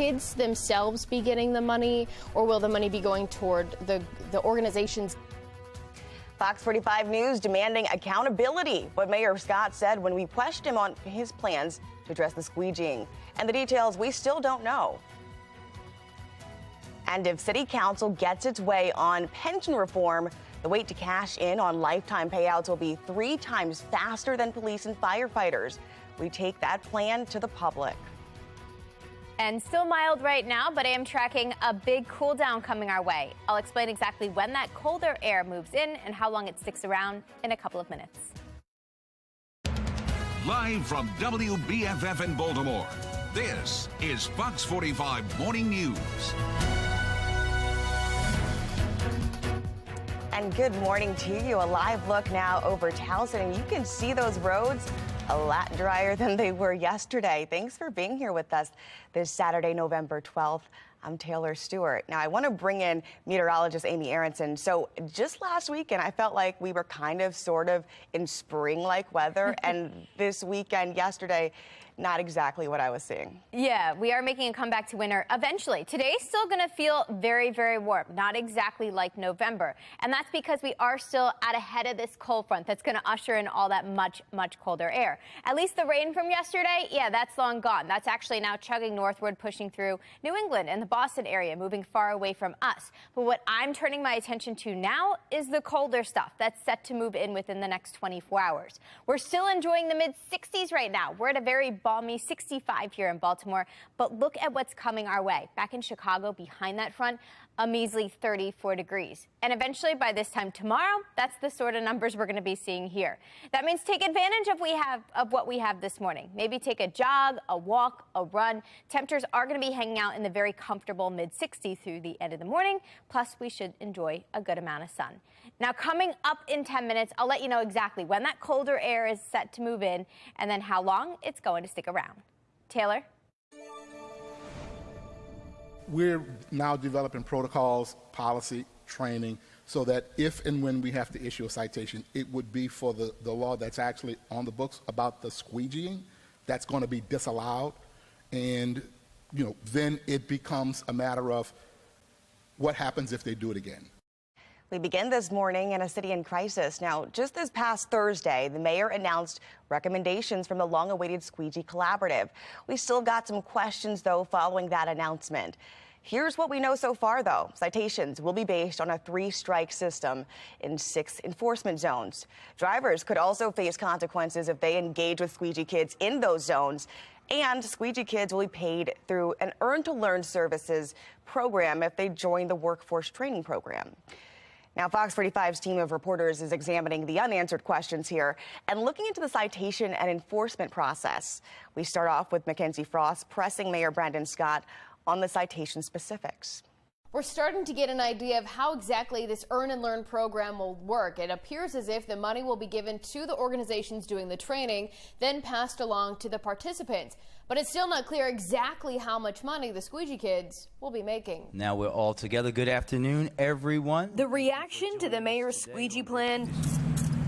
kids themselves be getting the money, or will the money be going toward the organizations? Fox 45 News demanding accountability, what Mayor Scott said when we questioned him on his plans to address the squeegeeing. And the details we still don't know. And if City Council gets its way on pension reform, the wait to cash in on lifetime payouts will be 3 times faster than police and firefighters. We take that plan to the public. And still mild right now, but I am tracking a big cool down coming our way. I'll explain exactly when that colder air moves in and how long it sticks around in a couple of minutes. Live from WBFF in Baltimore, this is Fox 45 Morning News. And good morning to you. A live look now over Towson, and you can see those roads a lot drier than they were yesterday. Thanks for being here with us this Saturday, November 12th. I'm Taylor Stewart. Now, I want to bring in meteorologist Amy Aronson. So just last weekend, I felt like we were sort of in spring-like weather. And this weekend, yesterday, not exactly what I was seeing. Yeah, we are making a comeback to winter eventually. Today's still going to feel very, very warm, not exactly like November. And that's because we are still out ahead of this cold front that's going to usher in all that much, much colder air. At least the rain from yesterday, yeah, that's long gone. That's actually now chugging northward, pushing through New England and the Boston area, moving far away from us. But what I'm turning my attention to now is the colder stuff that's set to move in within the next 24 hours. We're still enjoying the mid-60s right now. We're at a very balmy 65 here in Baltimore, but look at what's coming our way. Back in Chicago, behind that front, a measly 34 degrees. And eventually, by this time tomorrow, that's the sort of numbers we're going to be seeing here. That means take advantage of what we have this morning. Maybe take a jog, a walk, a run. Temperatures are going to be hanging out in the very comfortable mid-60s through the end of the morning. Plus, we should enjoy a good amount of sun. Now, coming up in 10 minutes, I'll let you know exactly when that colder air is set to move in and then how long it's going to stick around. Taylor? We're now developing protocols, policy, training, so that if and when we have to issue a citation, it would be for the law that's actually on the books about the squeegeeing. That's going to be disallowed. And, then it becomes a matter of what happens if they do it again. We begin this morning in a city in crisis. Now, just this past Thursday, the mayor announced recommendations from the long-awaited Squeegee Collaborative. We still got some questions, though, following that announcement. Here's what we know so far, though. Citations will be based on a 3-strike system in 6 enforcement zones. Drivers could also face consequences if they engage with Squeegee kids in those zones. And Squeegee kids will be paid through an Earn-to-Learn Services program if they join the workforce training program. Now, Fox 45's team of reporters is examining the unanswered questions here and looking into the citation and enforcement process. We start off with Mackenzie Frost pressing Mayor Brandon Scott on the citation specifics. We're starting to get an idea of how exactly this Earn and Learn program will work. It appears as if the money will be given to the organizations doing the training, then passed along to the participants. But it's still not clear exactly how much money the Squeegee kids will be making. Now we're all together. Good afternoon, everyone. The reaction to the mayor's Squeegee plan,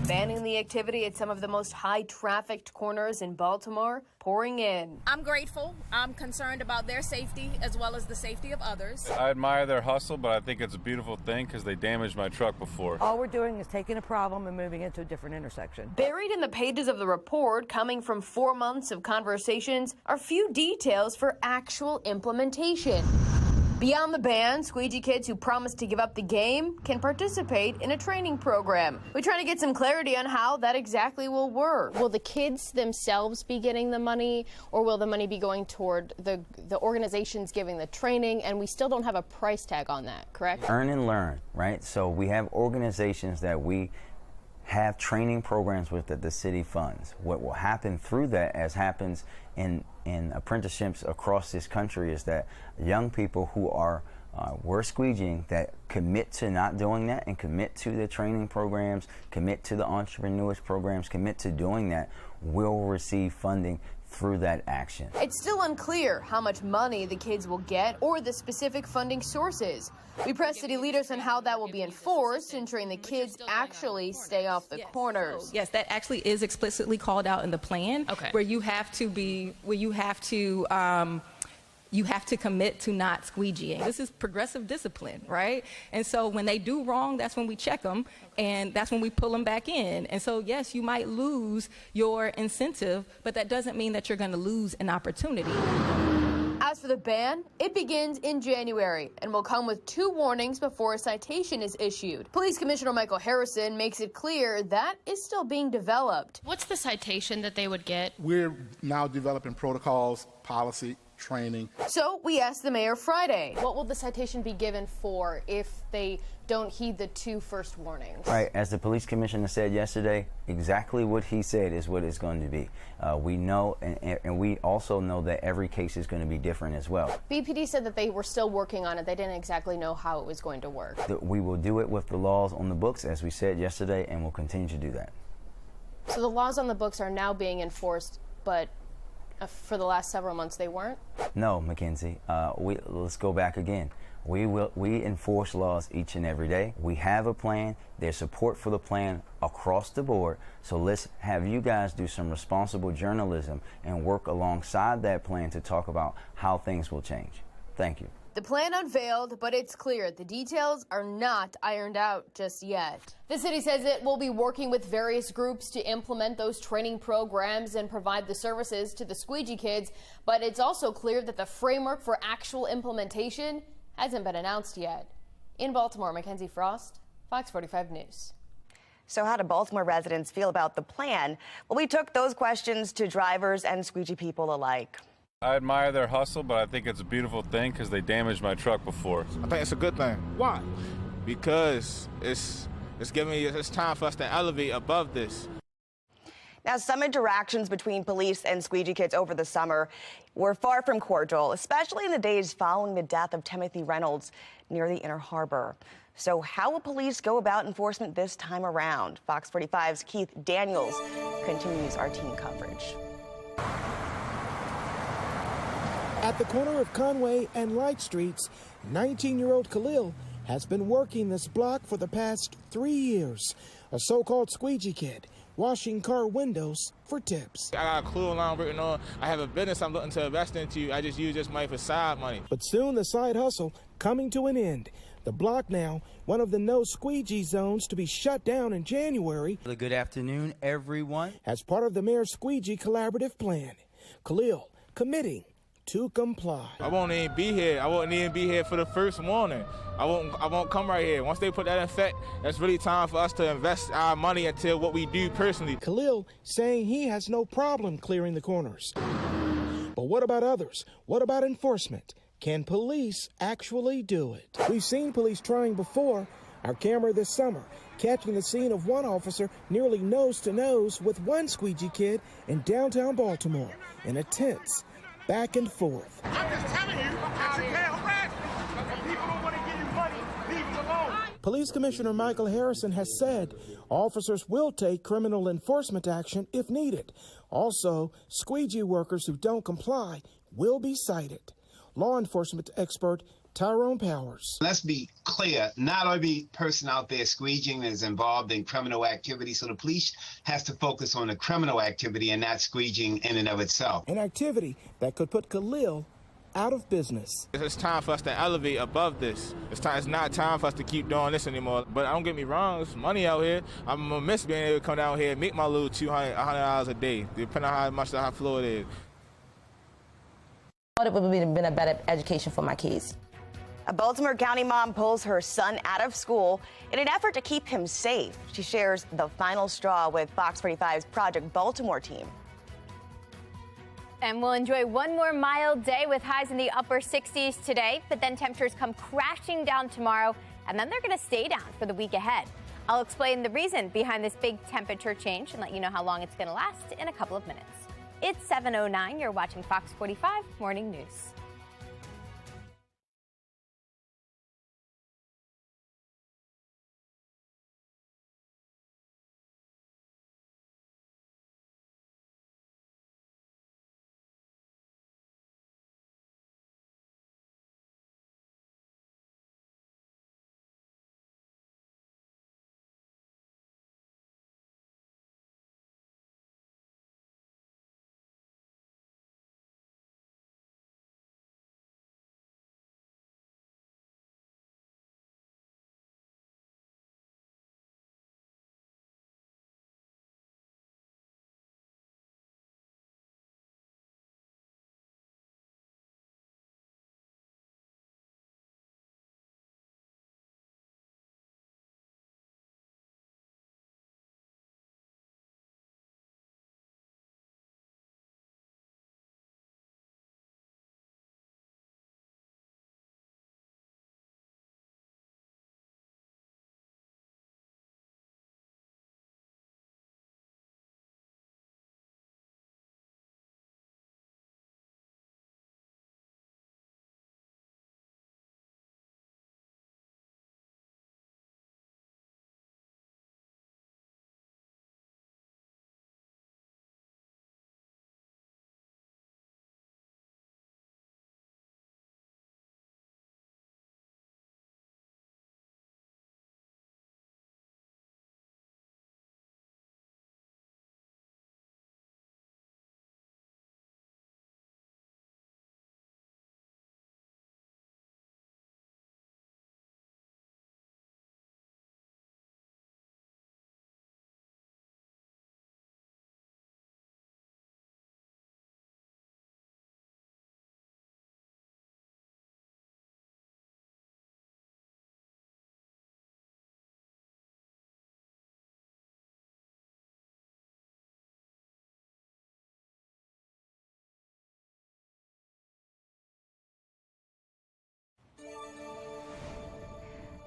banning the activity at some of the most high-trafficked corners in Baltimore, pouring in. I'm grateful. I'm concerned about their safety as well as the safety of others. I admire their hustle, but I think it's a beautiful thing because they damaged my truck before. All we're doing is taking a problem and moving it to a different intersection. Buried in the pages of the report, coming from 4 months of conversations, are few details for actual implementation. Beyond the ban, Squeegee kids who promise to give up the game can participate in a training program. We're trying to get some clarity on how that exactly will work. Will the kids themselves be getting the money, or will the money be going toward the organizations giving the training? And we still don't have a price tag on that, correct? Earn and learn, right? So we have organizations that we have training programs with that the city funds. What will happen through that, as happens in apprenticeships across this country, is that young people who are were squeegeeing that commit to not doing that and commit to the training programs, commit to the entrepreneurs programs, commit to doing that, will receive funding through that action. It's still unclear how much money the kids will get or the specific funding sources. We pressed city leaders on how that will be enforced, ensuring the kids actually stay off the corners. Yes, that actually is explicitly called out in the plan, where you have to you have to commit to not squeegeeing. This is progressive discipline, right? And so when they do wrong, that's when we check them, and that's when we pull them back in. And so, yes, you might lose your incentive, but that doesn't mean that you're going to lose an opportunity. As for the ban, it begins in January and will come with 2 warnings before a citation is issued. Police Commissioner Michael Harrison makes it clear that is still being developed. What's the citation that they would get? We're now developing protocols, policy, training. So we asked the mayor Friday. What will the citation be given for if they don't heed the 2 first warnings? Right, as the police commissioner said yesterday, exactly what he said is what it's going to be. We know, and we also know that every case is going to be different as well. BPD said that they were still working on it. They didn't exactly know how it was going to work. We will do it with the laws on the books, as we said yesterday, and we'll continue to do that. So the laws on the books are now being enforced, but for the last several months they weren't? No, Mackenzie. Let's go back again. We enforce laws each and every day. We have a plan. There's support for the plan across the board. So let's have you guys do some responsible journalism and work alongside that plan to talk about how things will change. Thank you. The plan unveiled, but it's clear the details are not ironed out just yet. The city says it will be working with various groups to implement those training programs and provide the services to the Squeegee kids, but it's also clear that the framework for actual implementation hasn't been announced yet. In Baltimore, Mackenzie Frost, Fox 45 News. So how do Baltimore residents feel about the plan? Well, we took those questions to drivers and Squeegee people alike. I admire their hustle, but I think it's a beautiful thing because they damaged my truck before. I think it's a good thing. Why? Because it's time for us to elevate above this. Now, some interactions between police and Squeegee kids over the summer were far from cordial, especially in the days following the death of Timothy Reynolds near the Inner Harbor. So how will police go about enforcement this time around? Fox 45's Keith Daniels continues our team coverage. At the corner of Conway and Light Streets, 19-year-old Khalil has been working this block for the past 3 years. A so-called squeegee kid, washing car windows for tips. I got a clue I'm working on. I have a business I'm looking to invest into. I just use this money for side money. But soon the side hustle coming to an end. The block now, one of the no squeegee zones to be shut down in January. Good afternoon, everyone. As part of the mayor's squeegee collaborative plan. Khalil committing to comply. I won't even be here. I won't even be here for the first warning. I won't come right here. Once they put that in effect, it's really time for us to invest our money into what we do personally. Khalil saying he has no problem clearing the corners. But what about others? What about enforcement? Can police actually do it? We've seen police trying before. Our camera this summer catching the scene of one officer nearly nose to nose with one squeegee kid in downtown Baltimore in a tense back and forth. I'm just telling you that you can't harass me. If people don't want to give you money, leave them alone. Police Commissioner Michael Harrison has said officers will take criminal enforcement action if needed. Also, squeegee workers who don't comply will be cited. Law enforcement expert Tyrone Powers. Let's be clear, not every person out there squeegeeing is involved in criminal activity, so the police has to focus on the criminal activity and not squeegeeing in and of itself. An activity that could put Khalil out of business. It's time for us to elevate above this. It's not time for us to keep doing this anymore. But don't get me wrong, there's money out here. I'm gonna miss being able to come down here and make my little $200, $100 a day, depending on how much the high floor it is. It would have been a better education for my kids. A Baltimore County mom pulls her son out of school in an effort to keep him safe. She shares the final straw with Fox 45's Project Baltimore team. And we'll enjoy one more mild day with highs in the upper 60s today, but then temperatures come crashing down tomorrow, and then they're going to stay down for the week ahead. I'll explain the reason behind this big temperature change and let you know how long it's going to last in a couple of minutes. It's 7:09. You're watching Fox 45 Morning News.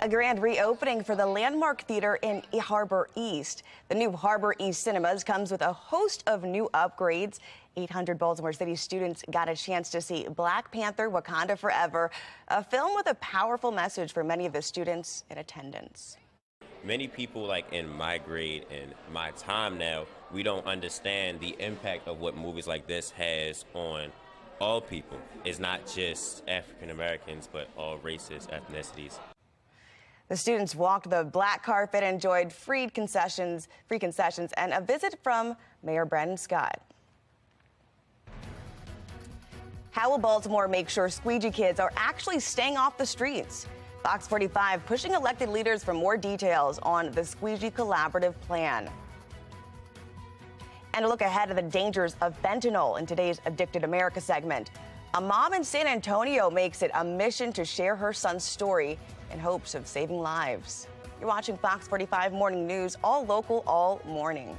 A grand reopening for the landmark theater in Harbor East. The new Harbor East Cinemas comes with a host of new upgrades. 800 Baltimore City students got a chance to see Black Panther: Wakanda Forever, a film with a powerful message for many of the students in attendance. Many people like in my grade and my time now, we don't understand the impact of what movies like this has on all people. It's not just African Americans, but all races, ethnicities. The students walked the black carpet, enjoyed free concessions, and a visit from Mayor Brandon Scott. How will Baltimore make sure Squeegee kids are actually staying off the streets? Fox 45 pushing elected leaders for more details on the Squeegee collaborative plan. And a look ahead at the dangers of fentanyl in today's Addicted America segment. A mom in San Antonio makes it a mission to share her son's story in hopes of saving lives. You're watching Fox 45 Morning News, all local, all morning.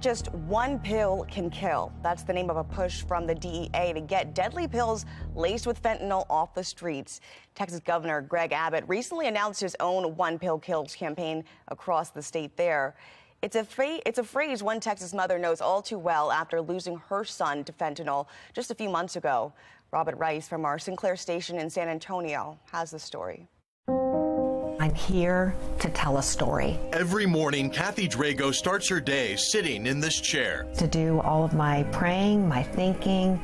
Just one pill can kill. That's the name of a push from the DEA to get deadly pills laced with fentanyl off the streets. Texas Governor Greg Abbott recently announced his own One Pill Kills campaign across the state there. It's a phrase one Texas mother knows all too well after losing her son to fentanyl just a few months ago. Robert Rice from our Sinclair station in San Antonio has the story. I'm here to tell a story. Every morning, Kathy Drago starts her day sitting in this chair. To do all of my praying, my thinking,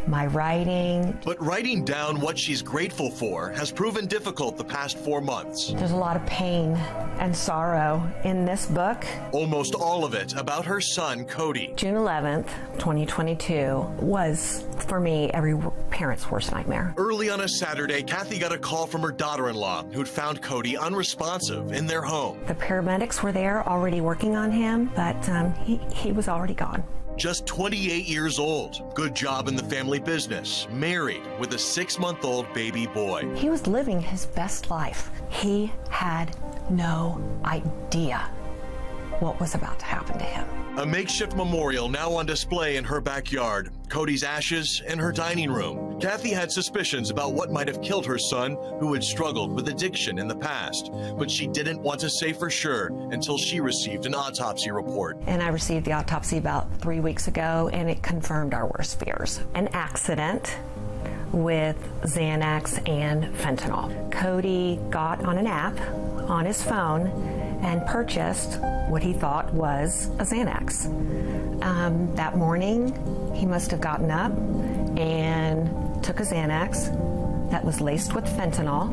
my writing. But writing down what she's grateful for has proven difficult the past 4 months. There's a lot of pain and sorrow in this book. Almost all of it about her son, Cody. June 11th, 2022 was, for me, every parent's worst nightmare. Early on a Saturday, Kathy got a call from her daughter-in-law who'd found Cody unresponsive in their home. The paramedics were there already working on him, but he was already gone. Just 28 years old, good job in the family business, married with a 6-month-old baby boy. He was living his best life. He had no idea what was about to happen to him. A makeshift memorial now on display in her backyard. Cody's ashes in her dining room. Kathy had suspicions about what might have killed her son, who had struggled with addiction in the past, but she didn't want to say for sure until she received an autopsy report. And I received the autopsy about 3 weeks ago, and it confirmed our worst fears. An accident with Xanax and fentanyl. Cody got on an app on his phone and purchased what he thought was a Xanax. That morning, he must have gotten up and took a Xanax that was laced with fentanyl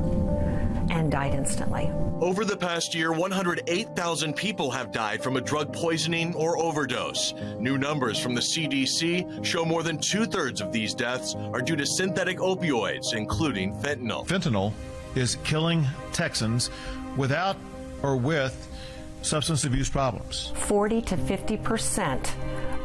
and died instantly. Over the past year, 108,000 people have died from a drug poisoning or overdose. New numbers from the CDC show more than 2/3 of these deaths are due to synthetic opioids, including fentanyl. Fentanyl is killing Texans without or with substance abuse problems. 40 to 50%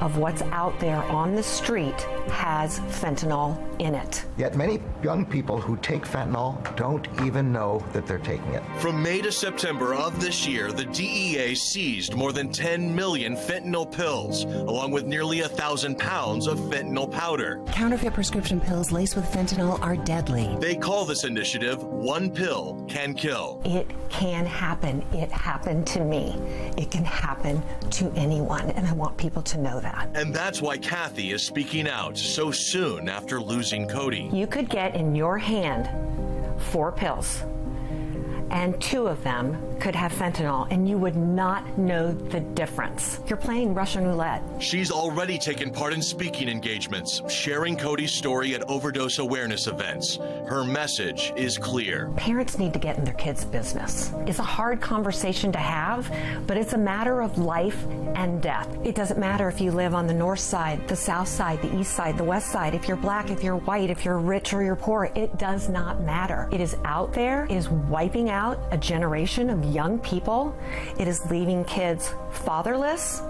of what's out there on the street has fentanyl in it. Yet many young people who take fentanyl don't even know that they're taking it. From May to September of this year, the DEA seized more than 10 million fentanyl pills, along with nearly 1,000 pounds of fentanyl powder. Counterfeit prescription pills laced with fentanyl are deadly. They call this initiative One Pill Can Kill. It can happen. It happened to me. It can happen to anyone, and I want people to know that. And that's why Kathy is speaking out so soon after losing Cody. You could get in your hand 4 pills, and 2 of them could have fentanyl, and you would not know the difference. You're playing Russian roulette. She's already taken part in speaking engagements, sharing Cody's story at overdose awareness events. Her message is clear. Parents need to get in their kids' business. It's a hard conversation to have, but it's a matter of life and death. It doesn't matter if you live on the north side, the south side, the east side, the west side, if you're black, if you're white, if you're rich or you're poor. It does not matter. It is out there. It is wiping out a generation of young people. It is leaving kids fatherless,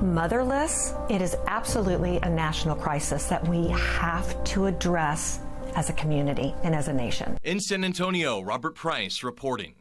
motherless. It is absolutely a national crisis that we have to address as a community and as a nation. In San Antonio, Robert Price reporting.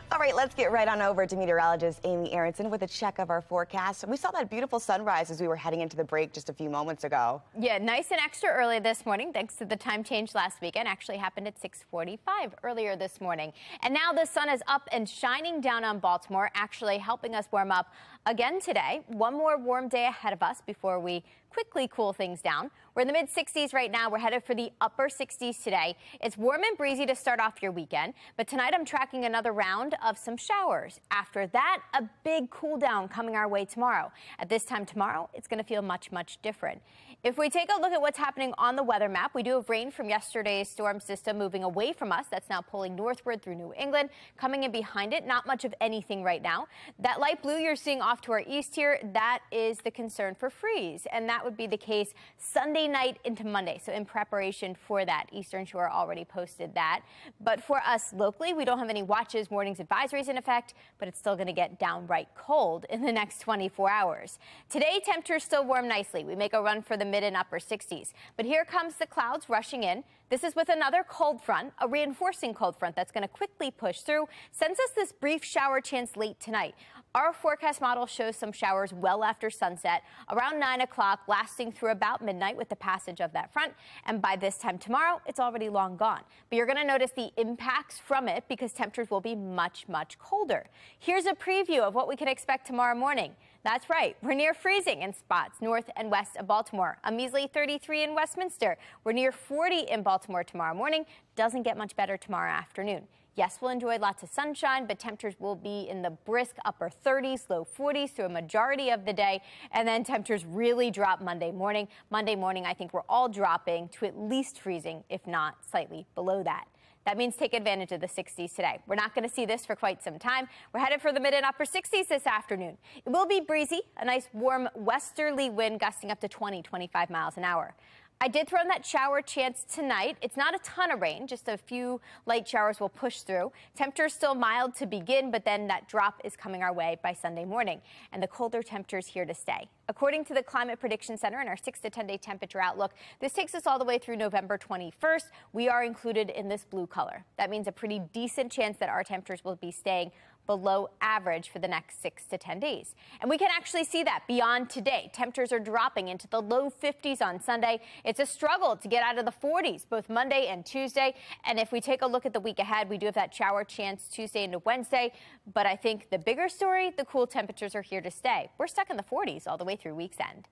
All right, let's get right on over to meteorologist Amy Aronson with a check of our forecast. We saw that beautiful sunrise as we were heading into the break just a few moments ago. Yeah, nice and extra early this morning, thanks to the time change last weekend. Actually happened at 6:45 earlier this morning. And now the sun is up and shining down on Baltimore, actually helping us warm up again today. One more warm day ahead of us before we quickly cool things down. We're in the mid-60s right now. We're headed for the upper 60s today. It's warm and breezy to start off your weekend, but tonight I'm tracking another round of some showers. After that, a big cool down coming our way tomorrow. At this time tomorrow, it's going to feel much, much different. If we take a look at what's happening on the weather map, we do have rain from yesterday's storm system moving away from us. That's now pulling northward through New England. Coming in behind it, not much of anything right now. That light blue you're seeing off to our east here, that is the concern for freeze. And that would be the case Sunday night into Monday. So in preparation for that, Eastern Shore already posted that. But for us locally, we don't have any watches, warnings, advisories in effect, but it's still going to get downright cold in the next 24 hours. Today, temperatures still warm nicely. We make a run for the mid and upper 60s. But here comes the clouds rushing in. This is with another cold front, a reinforcing cold front that's going to quickly push through, sends us this brief shower chance late tonight. Our forecast model shows some showers well after sunset, around 9 o'clock, lasting through about midnight with the passage of that front. And by this time tomorrow, it's already long gone. But you're going to notice the impacts from it because temperatures will be much, much colder. Here's a preview of what we can expect tomorrow morning. That's right, we're near freezing in spots north and west of Baltimore. A measly 33 in Westminster. We're near 40 in Baltimore tomorrow morning. Doesn't get much better tomorrow afternoon. Yes, we'll enjoy lots of sunshine, but temperatures will be in the brisk upper 30s, low 40s through a majority of the day. And then temperatures really drop Monday morning. Monday morning, I think we're all dropping to at least freezing, if not slightly below that. That means take advantage of the 60s today. We're not going to see this for quite some time. We're headed for the mid and upper 60s this afternoon. It will be breezy, a nice warm westerly wind gusting up to 20, 25 miles an hour. I did throw in that shower chance tonight. It's not a ton of rain, just a few light showers will push through. Temperatures still mild to begin, but then that drop is coming our way by Sunday morning. And the colder temperatures here to stay. According to the Climate Prediction Center and our 6 to 10 day temperature outlook, this takes us all the way through November 21st. We are included in this blue color. That means a pretty decent chance that our temperatures will be staying below average for the next 6 to 10 days. And we can actually see that beyond today. Temperatures are dropping into the low 50s on Sunday. It's a struggle to get out of the 40s both Monday and Tuesday. And if we take a look at the week ahead, we do have that shower chance Tuesday into Wednesday. But I think the bigger story, the cool temperatures are here to stay. We're stuck in the 40s all the way through week's end.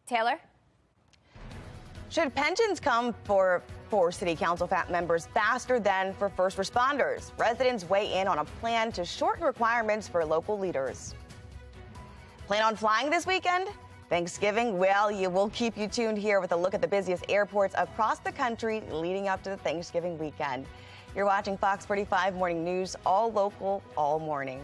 Taylor? Should pensions come for city council members faster than for first responders? Residents weigh in on a plan to shorten requirements for local leaders. Plan on flying this weekend? Thanksgiving? Well, we'll keep you tuned here with a look at the busiest airports across the country leading up to the Thanksgiving weekend. You're watching Fox 45 Morning News, all local, all morning.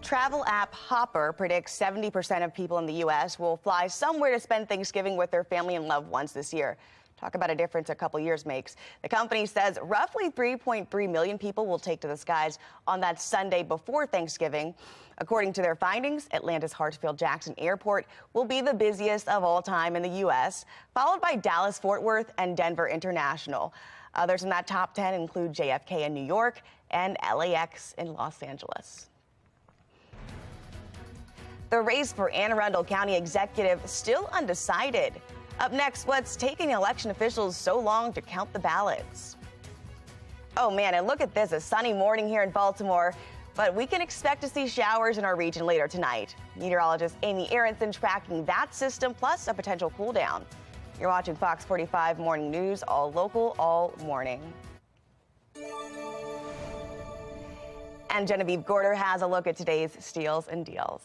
Travel app Hopper predicts 70% of people in the U.S. will fly somewhere to spend Thanksgiving with their family and loved ones this year. Talk about a difference a couple years makes. The company says roughly 3.3 million people will take to the skies on that Sunday before Thanksgiving. According to their findings, Atlanta's Hartsfield-Jackson Airport will be the busiest of all time in the U.S., followed by Dallas-Fort Worth and Denver International. Others in that top 10 include JFK in New York and LAX in Los Angeles. The race for Anne Arundel County Executive still undecided. Up next, what's taking election officials so long to count the ballots? Oh man, and look at this, a sunny morning here in Baltimore, but we can expect to see showers in our region later tonight. Meteorologist Amy Aronson tracking that system plus a potential cool down. You're watching Fox 45 Morning News, all local, all morning. And Genevieve Gorder has a look at today's steals and deals.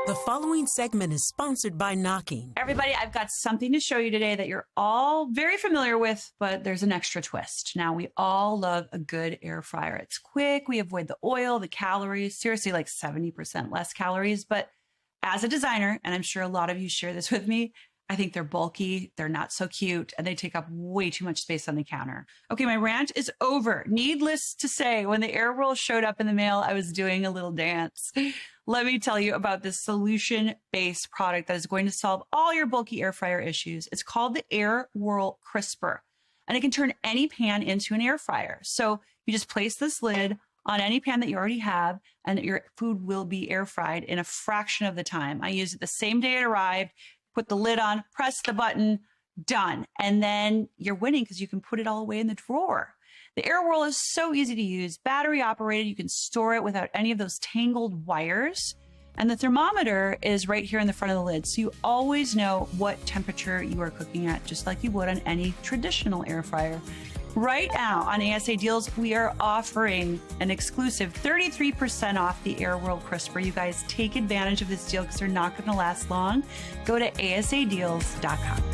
The following segment is sponsored by Knocking. Everybody, I've got something to show you today that you're all very familiar with, but there's an extra twist. Now, we all love a good air fryer. It's quick. We avoid the oil, the calories, seriously, like 70% less calories. But as a designer, and I'm sure a lot of you share this with me, I think they're bulky, they're not so cute, and they take up way too much space on the counter. Okay, my rant is over. Needless to say, when the air roll showed up in the mail, I was doing a little dance. Let me tell you about this solution-based product that is going to solve all your bulky air fryer issues. It's called the Air Whirl Crisper, and it can turn any pan into an air fryer. So you just place this lid on any pan that you already have, and your food will be air fried in a fraction of the time. I used it the same day it arrived. Put the lid on, press the button, done. And then you're winning because you can put it all away in the drawer. The air whirl is so easy to use, battery operated. You can store it without any of those tangled wires. And the thermometer is right here in the front of the lid, so you always know what temperature you are cooking at, just like you would on any traditional air fryer. Right now on ASA Deals, we are offering an exclusive 33% off the Air Whirl Crisper. You guys take advantage of this deal because they're not going to last long. Go to asadeals.com.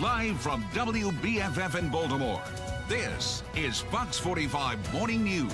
Live from WBFF in Baltimore, this is Fox 45 Morning News.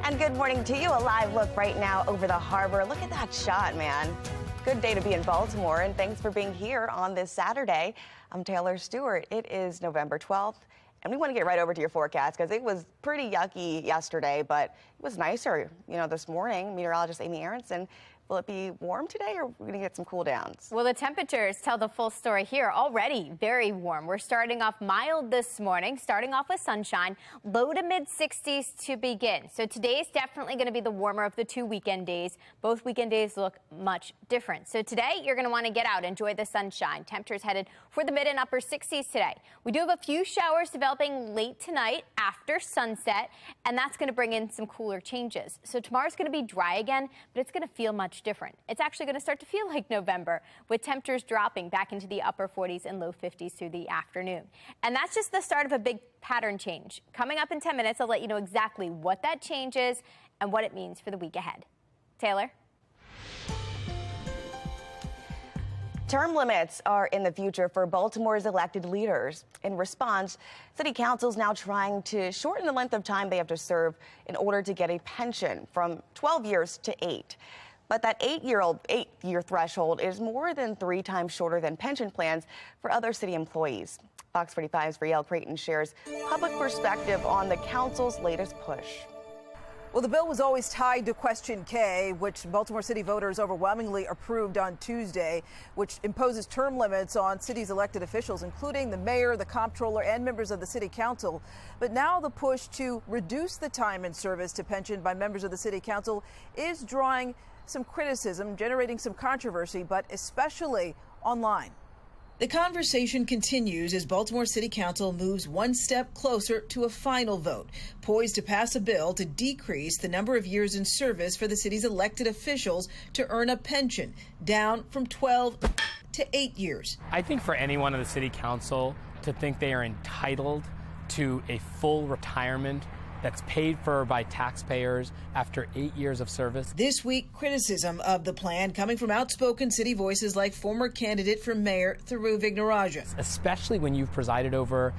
And good morning to you. A live look right now over the harbor. Look at that shot, man. Good day to be in Baltimore, and thanks for being here on this Saturday. I'm Taylor Stewart. It is November 12th, and we want to get right over to your forecast because it was pretty yucky yesterday, but it was nicer, this morning. Meteorologist Amy Aronson. Will it be warm today, or are we going to get some cool downs? Well, the temperatures tell the full story here. Already very warm. We're starting off mild this morning, starting off with sunshine, low to mid 60s to begin. So today is definitely going to be the warmer of the 2 weekend days. Both weekend days look much different. So today you're going to want to get out, enjoy the sunshine. Temperatures headed for the mid and upper 60s today. We do have a few showers developing late tonight after sunset, and that's going to bring in some cooler changes. So tomorrow's going to be dry again, but it's going to feel much different. It's actually going to start to feel like November, with temperatures dropping back into the upper 40s and low 50s through the afternoon. And that's just the start of a big pattern change. Coming up in 10 minutes, I'll let you know exactly what that change is and what it means for the week ahead. Taylor? Term limits are in the future for Baltimore's elected leaders. In response, City Council is now trying to shorten the length of time they have to serve in order to get a pension from 12 years to 8. But that 8-year threshold is more than 3 times shorter than pension plans for other city employees. Fox 45's Riel Creighton shares public perspective on the council's latest push. Well, the bill was always tied to Question K, which Baltimore City voters overwhelmingly approved on Tuesday, which imposes term limits on city's elected officials, including the mayor, the comptroller, and members of the city council. But now the push to reduce the time in service to pension by members of the city council is drawing some criticism, generating some controversy, but especially online. The conversation continues as Baltimore City Council moves one step closer to a final vote, poised to pass a bill to decrease the number of years in service for the city's elected officials to earn a pension, down from 12 to 8 years. I think for anyone in the City Council to think they are entitled to a full retirement that's paid for by taxpayers after 8 years of service. This week, criticism of the plan coming from outspoken city voices like former candidate for mayor Thiru Vignarajah. Especially when you've presided over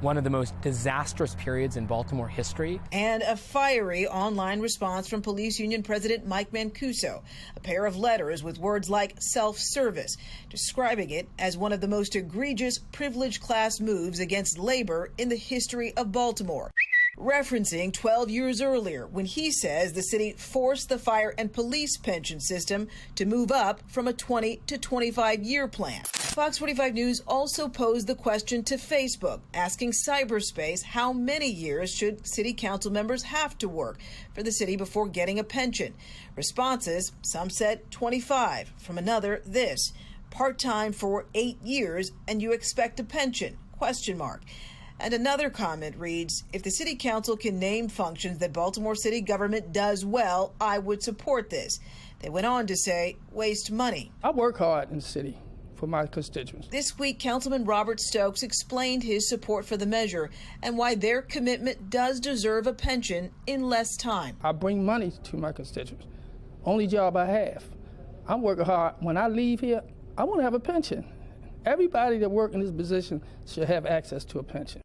one of the most disastrous periods in Baltimore history. And a fiery online response from Police Union President Mike Mancuso, a pair of letters with words like self-service, describing it as one of the most egregious privileged class moves against labor in the history of Baltimore. Referencing 12 years earlier when he says the city forced the fire and police pension system to move up from a 20 to 25-year plan. Fox 45 News also posed the question to Facebook, asking cyberspace how many years should city council members have to work for the city before getting a pension. Responses, some said 25. From another, this: part-time for 8 years and you expect a pension? ? And another comment reads, if the city council can name functions that Baltimore city government does well, I would support this. They went on to say, waste money. I work hard in the city for my constituents. This week, Councilman Robert Stokes explained his support for the measure and why their commitment does deserve a pension in less time. I bring money to my constituents. Only job I have. I'm working hard. When I leave here, I want to have a pension. Everybody that works in this position should have access to a pension.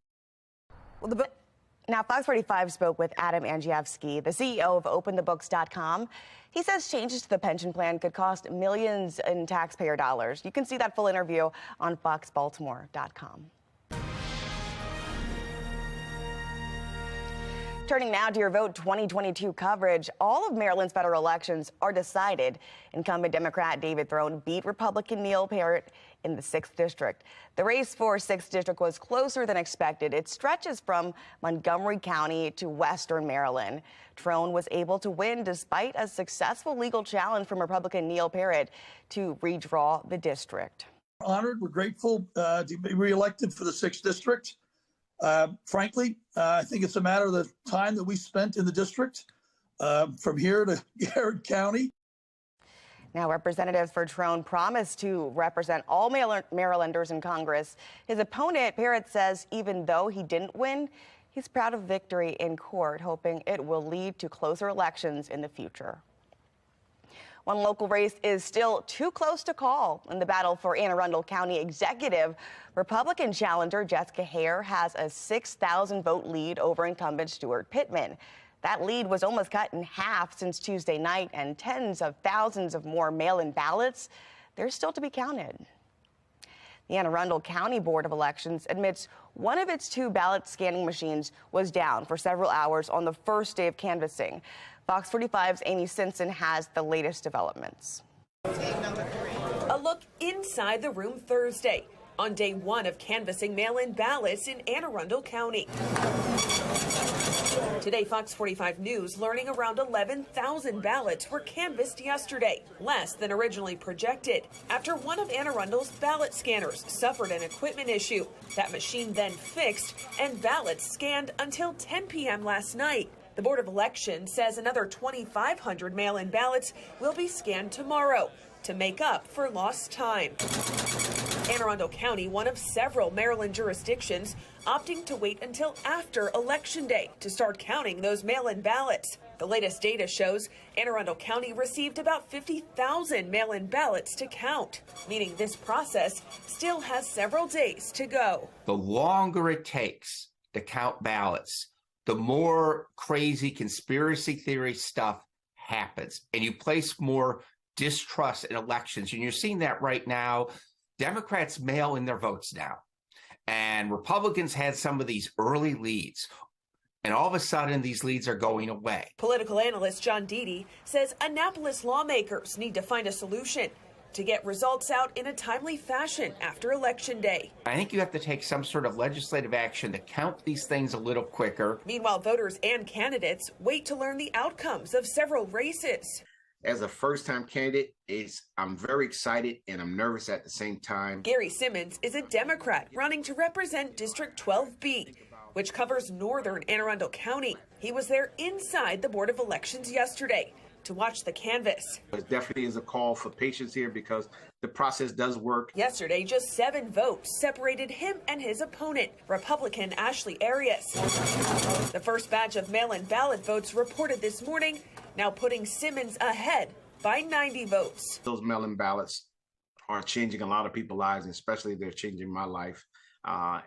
Now, Fox 45 spoke with Adam Andrzejewski, the CEO of OpenTheBooks.com. He says changes to the pension plan could cost millions in taxpayer dollars. You can see that full interview on FoxBaltimore.com. Turning now to your Vote 2022 coverage, all of Maryland's federal elections are decided. Incumbent Democrat David Throne beat Republican Neil Parrott in the 6th District. The race for 6th District was closer than expected. It stretches from Montgomery County to western Maryland. Throne was able to win despite a successful legal challenge from Republican Neil Parrott to redraw the district. Honored, we're grateful to be reelected for the 6th District. Frankly, I think it's a matter of the time that we spent in the district from here to Garrett County. Now, representatives for Throne promised to represent all Marylanders in Congress. His opponent, Parrott, says even though he didn't win, he's proud of victory in court, hoping it will lead to closer elections in the future. One local race is still too close to call. In the battle for Anne Arundel County Executive, Republican challenger Jessica Hare has a 6,000 vote lead over incumbent Stuart Pittman. That lead was almost cut in half since Tuesday night, and tens of thousands of more mail-in ballots, they're still to be counted. The Anne Arundel County Board of Elections admits one of its 2 ballot scanning machines was down for several hours on the first day of canvassing. Fox 45's Amy Simpson has the latest developments. A look inside the room Thursday on day 1 of canvassing mail-in ballots in Anne Arundel County. Today, Fox 45 News learning around 11,000 ballots were canvassed yesterday, less than originally projected, after one of Anne Arundel's ballot scanners suffered an equipment issue. That machine then fixed and ballots scanned until 10 p.m. last night. The Board of Elections says another 2,500 mail-in ballots will be scanned tomorrow to make up for lost time. Anne Arundel County, one of several Maryland jurisdictions, opting to wait until after Election Day to start counting those mail-in ballots. The latest data shows Anne Arundel County received about 50,000 mail-in ballots to count, meaning this process still has several days to go. The longer it takes to count ballots, the more crazy conspiracy theory stuff happens, and you place more distrust in elections. And you're seeing that right now. Democrats mail in their votes now, and Republicans had some of these early leads, and all of a sudden these leads are going away. Political analyst John Deedy says Annapolis lawmakers need to find a solution to get results out in a timely fashion after Election Day. I think you have to take some sort of legislative action to count these things a little quicker. Meanwhile, voters and candidates wait to learn the outcomes of several races. as a first-time candidate, I'm very excited and I'm nervous at the same time. Gary Simmons is a Democrat running to represent District 12B, which covers northern Anne Arundel County. He was there inside the Board of Elections yesterday to watch the canvass. It definitely is a call for patience here because the process does work. Yesterday, just 7 votes separated him and his opponent, Republican Ashley Arias. The first batch of mail-in ballot votes reported this morning, now putting Simmons ahead by 90 votes. Those mail-in ballots are changing a lot of people's lives, and especially they're changing my life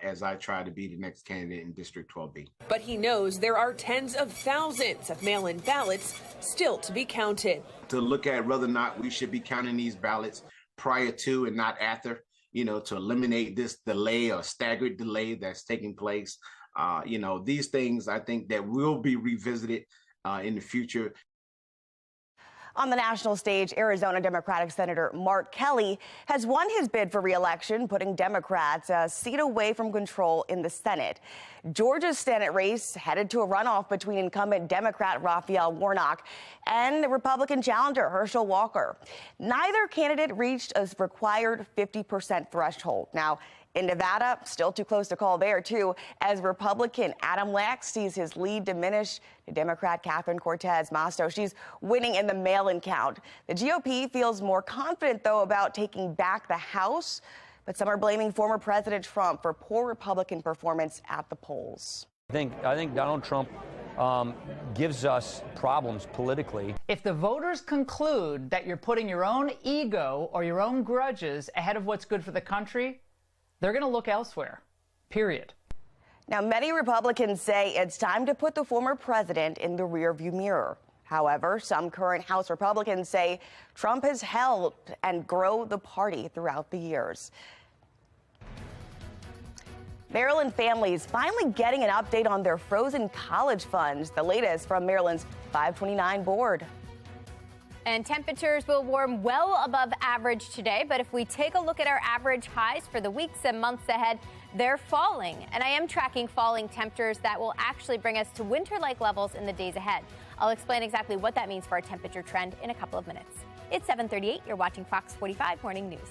as I try to be the next candidate in District 12B. But he knows there are tens of thousands of mail-in ballots still to be counted. To look at whether or not we should be counting these ballots prior to and not after, to eliminate this delay or staggered delay that's taking place. These things I think that will be revisited in the future. On the national stage, Arizona Democratic Senator Mark Kelly has won his bid for re-election, putting Democrats a seat away from control in the Senate. Georgia's Senate race headed to a runoff between incumbent Democrat Raphael Warnock and the Republican challenger Herschel Walker. Neither candidate reached a required 50% threshold. Now, in Nevada, still too close to call there, too, as Republican Adam Lack sees his lead diminish to Democrat Catherine Cortez Masto. She's winning in the mail-in count. The GOP feels more confident, though, about taking back the House, but some are blaming former President Trump for poor Republican performance at the polls. I think Donald Trump gives us problems politically. If the voters conclude that you're putting your own ego or your own grudges ahead of what's good for the country, they're going to look elsewhere, period. Now, many Republicans say it's time to put the former president in the rearview mirror. However, some current House Republicans say Trump has helped and grow the party throughout the years. Maryland families finally getting an update on their frozen college funds. The latest from Maryland's 529 board. And temperatures will warm well above average today. But if we take a look at our average highs for the weeks and months ahead, they're falling. And I am tracking falling temperatures that will actually bring us to winter-like levels in the days ahead. I'll explain exactly what that means for our temperature trend in a couple of minutes. It's 7:38. You're watching Fox 45 Morning News.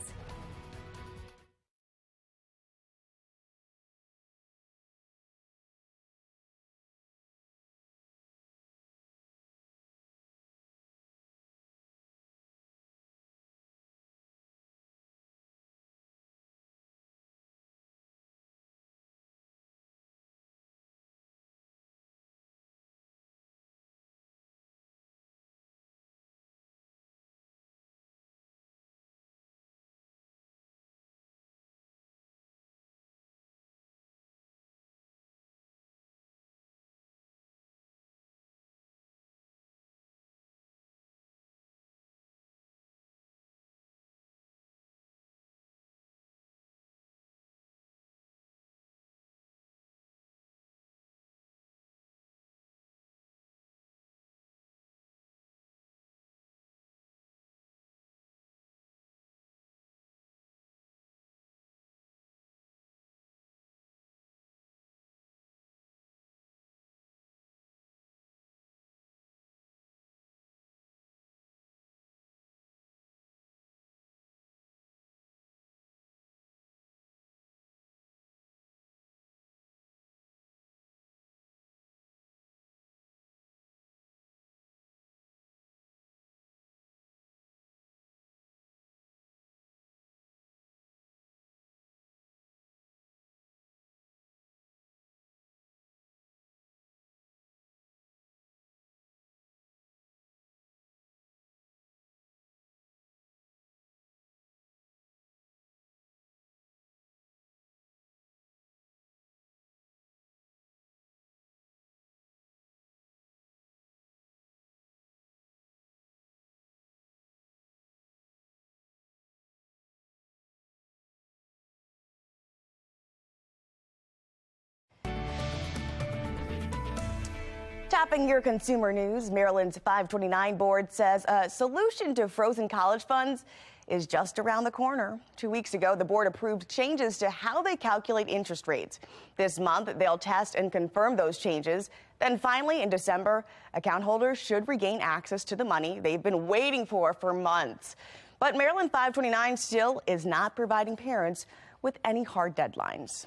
Recapping your consumer news, Maryland's 529 board says a solution to frozen college funds is just around the corner. 2 weeks ago, the board approved changes to how they calculate interest rates. This month, they'll test and confirm those changes. Then finally, in December, account holders should regain access to the money they've been waiting for months. But Maryland 529 still is not providing parents with any hard deadlines.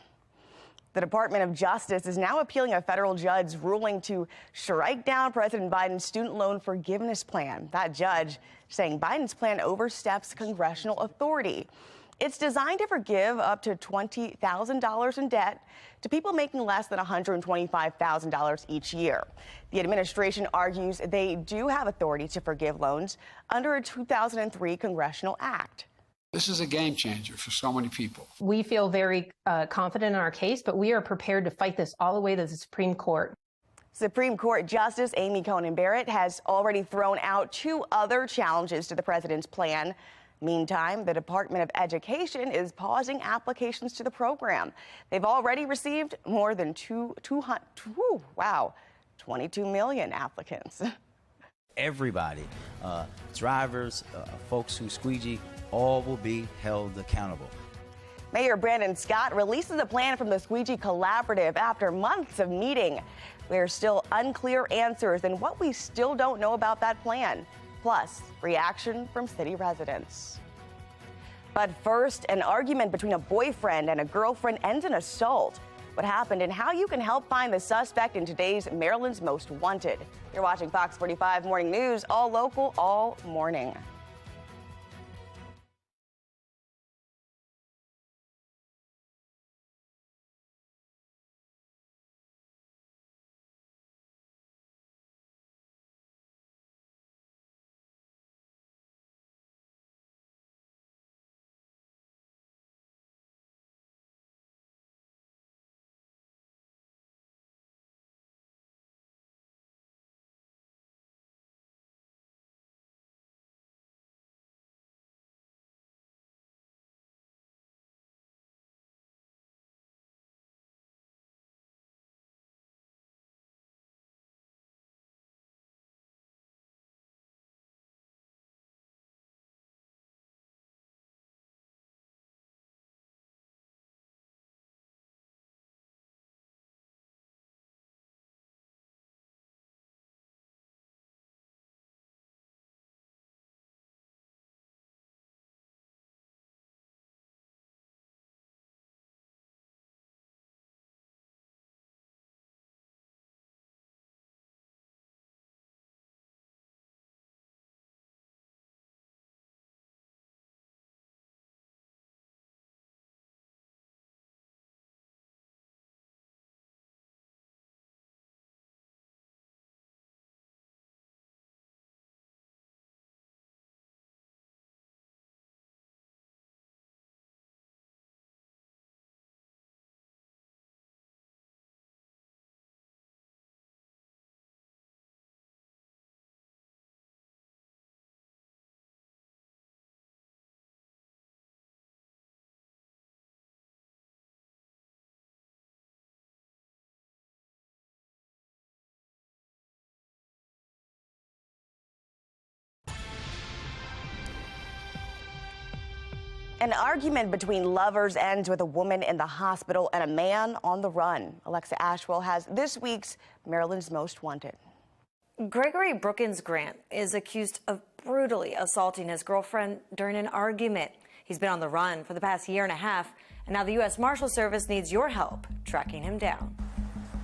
The Department of Justice is now appealing a federal judge's ruling to strike down President Biden's student loan forgiveness plan. That judge saying Biden's plan oversteps congressional authority. It's designed to forgive up to $20,000 in debt to people making less than $125,000 each year. The administration argues they do have authority to forgive loans under a 2003 congressional act. This is a game changer for so many people. We feel very confident in our case, but we are prepared to fight this all the way to the Supreme Court. Supreme Court Justice Amy Coney Barrett has already thrown out 2 other challenges to the president's plan. Meantime, the Department of Education is pausing applications to the program. They've already received more than 22 million applicants. Everybody, drivers, folks who squeegee, all will be held accountable. Mayor Brandon Scott releases a plan from the Squeegee Collaborative after months of meeting. There's still unclear answers and what we still don't know about that plan. Plus, reaction from city residents. But first, an argument between a boyfriend and a girlfriend ends in assault. What happened and how you can help find the suspect in today's Maryland's Most Wanted. You're watching Fox 45 Morning News, all local, all morning. An argument between lovers ends with a woman in the hospital and a man on the run. Alexa Ashwell has this week's Maryland's Most Wanted. Gregory Brookins Grant is accused of brutally assaulting his girlfriend during an argument. He's been on the run for the past year and a half, and now the U.S. Marshal Service needs your help tracking him down.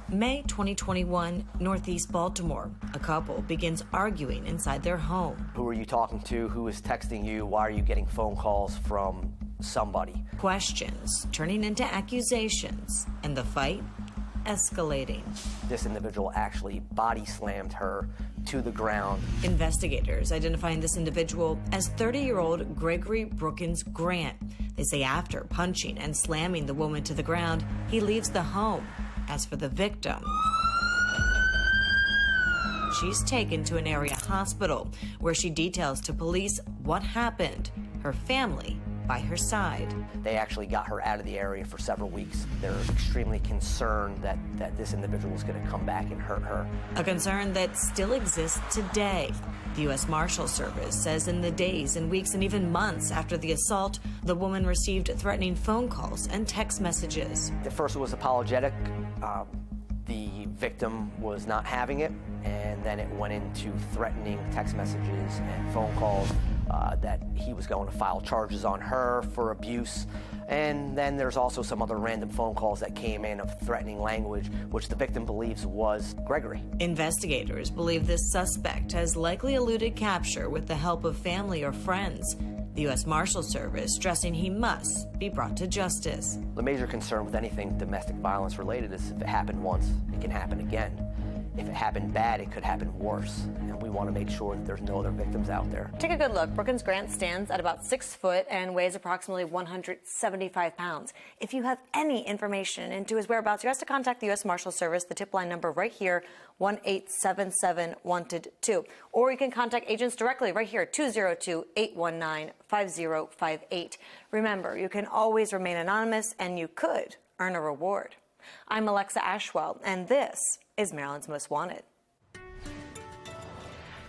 May 2021, Northeast Baltimore. A couple begins arguing inside their home. Who are you talking to? Who is texting you? Why are you getting phone calls from somebody? Questions turning into accusations, and the fight escalating. This individual actually body slammed her to the ground. Investigators identifying this individual as 30-year-old Gregory Brookins Grant. They say after punching and slamming the woman to the ground, he leaves the home. As for the victim, she's taken to an area hospital where she details to police what happened. Her family by her side. They actually got her out of the area for several weeks. They're extremely concerned that this individual is going to come back and hurt her. A concern that still exists today. The U.S. Marshal Service says in the days and weeks and even months after the assault, the woman received threatening phone calls and text messages. At first it was apologetic. The victim was not having it, and then it went into threatening text messages and phone calls that he was going to file charges on her for abuse. And then there's also some other random phone calls that came in of threatening language, which the victim believes was Gregory. Investigators believe this suspect has likely eluded capture with the help of family or friends. The U.S. Marshal Service stressing he must be brought to justice. The major concern with anything domestic violence related is if it happened once, it can happen again. If it happened bad, it could happen worse. And we want to make sure that there's no other victims out there. Take a good look. Brookins Grant stands at about 6 foot and weighs approximately 175 pounds. If you have any information into his whereabouts, you have to contact the U.S. Marshal Service, the tip line number right here, 1-877-WANTED-2. Or you can contact agents directly right here, 202-819-5058. Remember, you can always remain anonymous and you could earn a reward. I'm Alexa Ashwell, and this is Maryland's Most Wanted.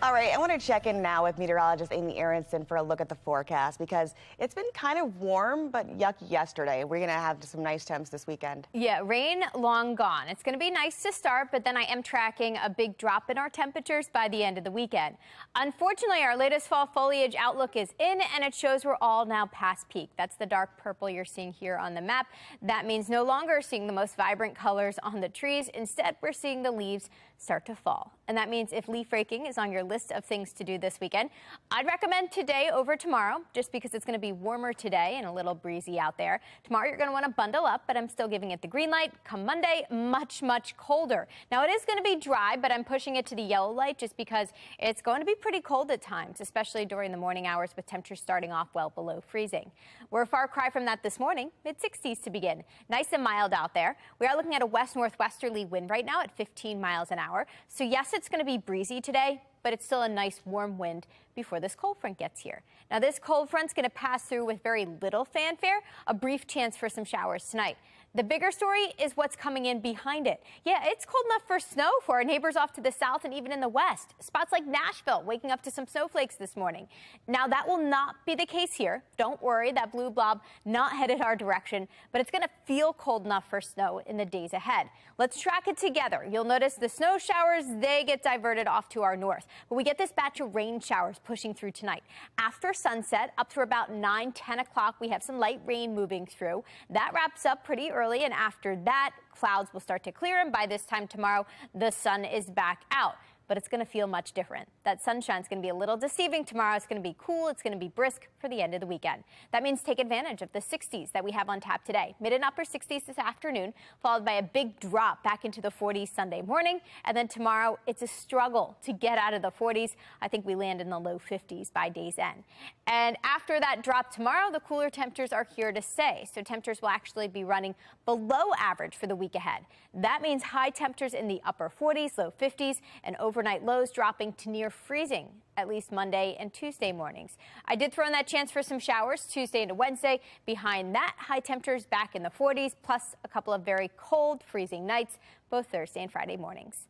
All right, I want to check in now with meteorologist Amy Aronson for a look at the forecast because it's been kind of warm but yucky yesterday. We're going to have some nice temps this weekend. Yeah, rain long gone. It's going to be nice to start, but then I am tracking a big drop in our temperatures by the end of the weekend. Unfortunately, our latest fall foliage outlook is in, and it shows we're all now past peak. That's the dark purple you're seeing here on the map. That means no longer seeing the most vibrant colors on the trees. Instead, we're seeing the leaves start to fall. And that means if leaf raking is on your list of things to do this weekend, I'd recommend today over tomorrow, just because it's going to be warmer today and a little breezy out there. Tomorrow you're going to want to bundle up, but I'm still giving it the green light. Come Monday, much, much colder. Now it is going to be dry, but I'm pushing it to the yellow light just because it's going to be pretty cold at times, especially during the morning hours with temperatures starting off well below freezing. We're a far cry from that this morning, mid-60s to begin. Nice and mild out there. We are looking at a west-northwesterly wind right now at 15 miles an hour. So yes, it's going to be breezy today, but it's still a nice warm wind before this cold front gets here. Now this cold front's going to pass through with very little fanfare, a brief chance for some showers tonight. The bigger story is what's coming in behind it. Yeah, it's cold enough for snow for our neighbors off to the south and even in the west. Spots like Nashville waking up to some snowflakes this morning. Now that will not be the case here. Don't worry, that blue blob not headed our direction, but it's going to feel cold enough for snow in the days ahead. Let's track it together. You'll notice the snow showers, they get diverted off to our north. But we get this batch of rain showers pushing through tonight. After sunset, up to about 9, 10 o'clock, we have some light rain moving through. That wraps up pretty early, and after that, clouds will start to clear, and by this time tomorrow, the sun is back out. But it's going to feel much different. That sunshine is going to be a little deceiving tomorrow. It's going to be cool. It's going to be brisk for the end of the weekend. That means take advantage of the 60s that we have on tap today. Mid and upper 60s this afternoon, followed by a big drop back into the 40s Sunday morning. And then tomorrow, it's a struggle to get out of the 40s. I think we land in the low 50s by day's end. And after that drop tomorrow, the cooler temperatures are here to stay. So temperatures will actually be running below average for the week ahead. That means high temperatures in the upper 40s, low 50s, and overnight lows dropping to near freezing, at least Monday and Tuesday mornings. I did throw in that chance for some showers Tuesday into Wednesday. Behind that, high temperatures back in the 40s, plus a couple of very cold, freezing nights, both Thursday and Friday mornings.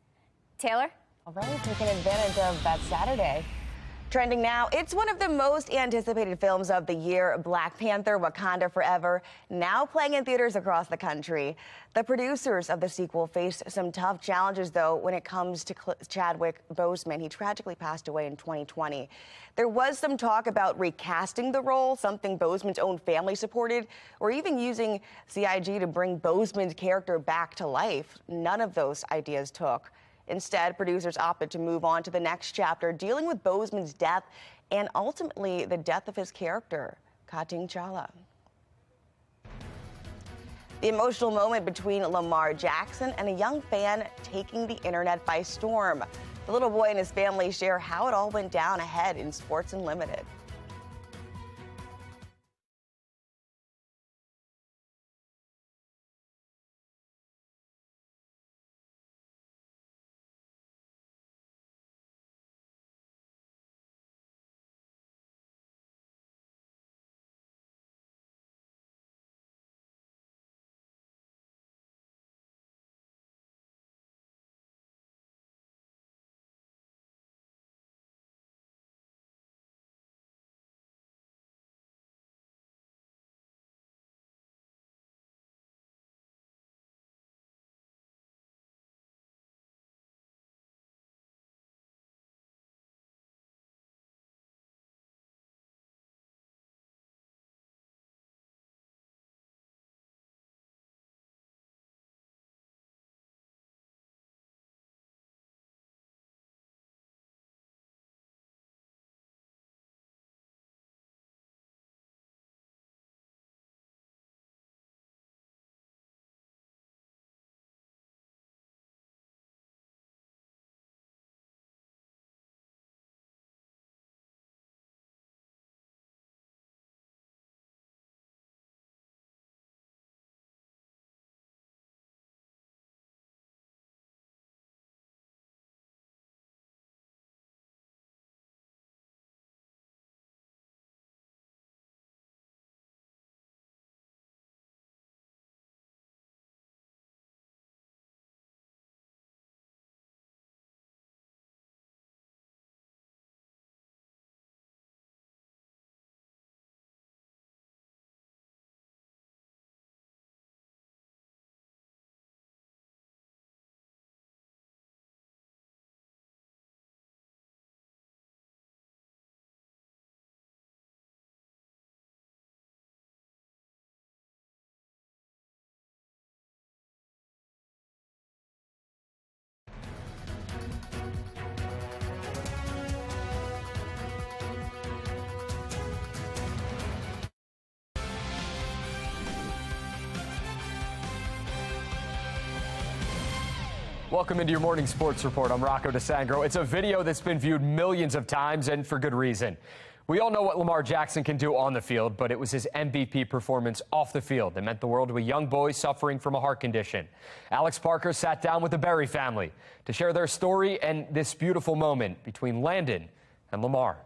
Taylor? All right, taking advantage of that Saturday. Trending now, it's one of the most anticipated films of the year, Black Panther: Wakanda Forever, now playing in theaters across the country. The producers of the sequel faced some tough challenges, though, when it comes to Chadwick Boseman. He tragically passed away in 2020. There was some talk about recasting the role, something Boseman's own family supported, or even using CIG to bring Boseman's character back to life. None of those ideas took. Instead, producers opted to move on to the next chapter, dealing with Boseman's death and ultimately the death of his character, Kating Chala. The emotional moment between Lamar Jackson and a young fan taking the internet by storm. The little boy and his family share how it all went down ahead in Sports Unlimited. Welcome into your morning sports report. I'm Rocco DeSangro. It's a video that's been viewed millions of times, and for good reason. We all know what Lamar Jackson can do on the field, but it was his MVP performance off the field that meant the world to a young boy suffering from a heart condition. Alex Parker sat down with the Berry family to share their story and this beautiful moment between Landon and Lamar.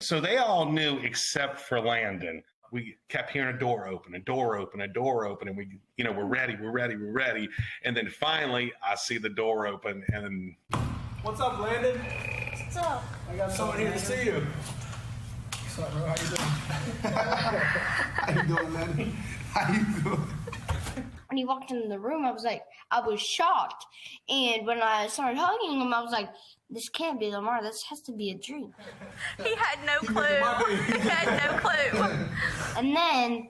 So they all knew except for Landon. We kept hearing a door open, a door open, a door open, and we're ready. And then finally, I see the door open, and what's up, Landon? What's up? I got someone here to see you. What's up, bro? How you doing? How you doing, Landon? How you doing? When he walked into the room, I was shocked, and when I started hugging him, I was like, "This can't be Lamar. This has to be a dream." He had no clue. He had no clue. And then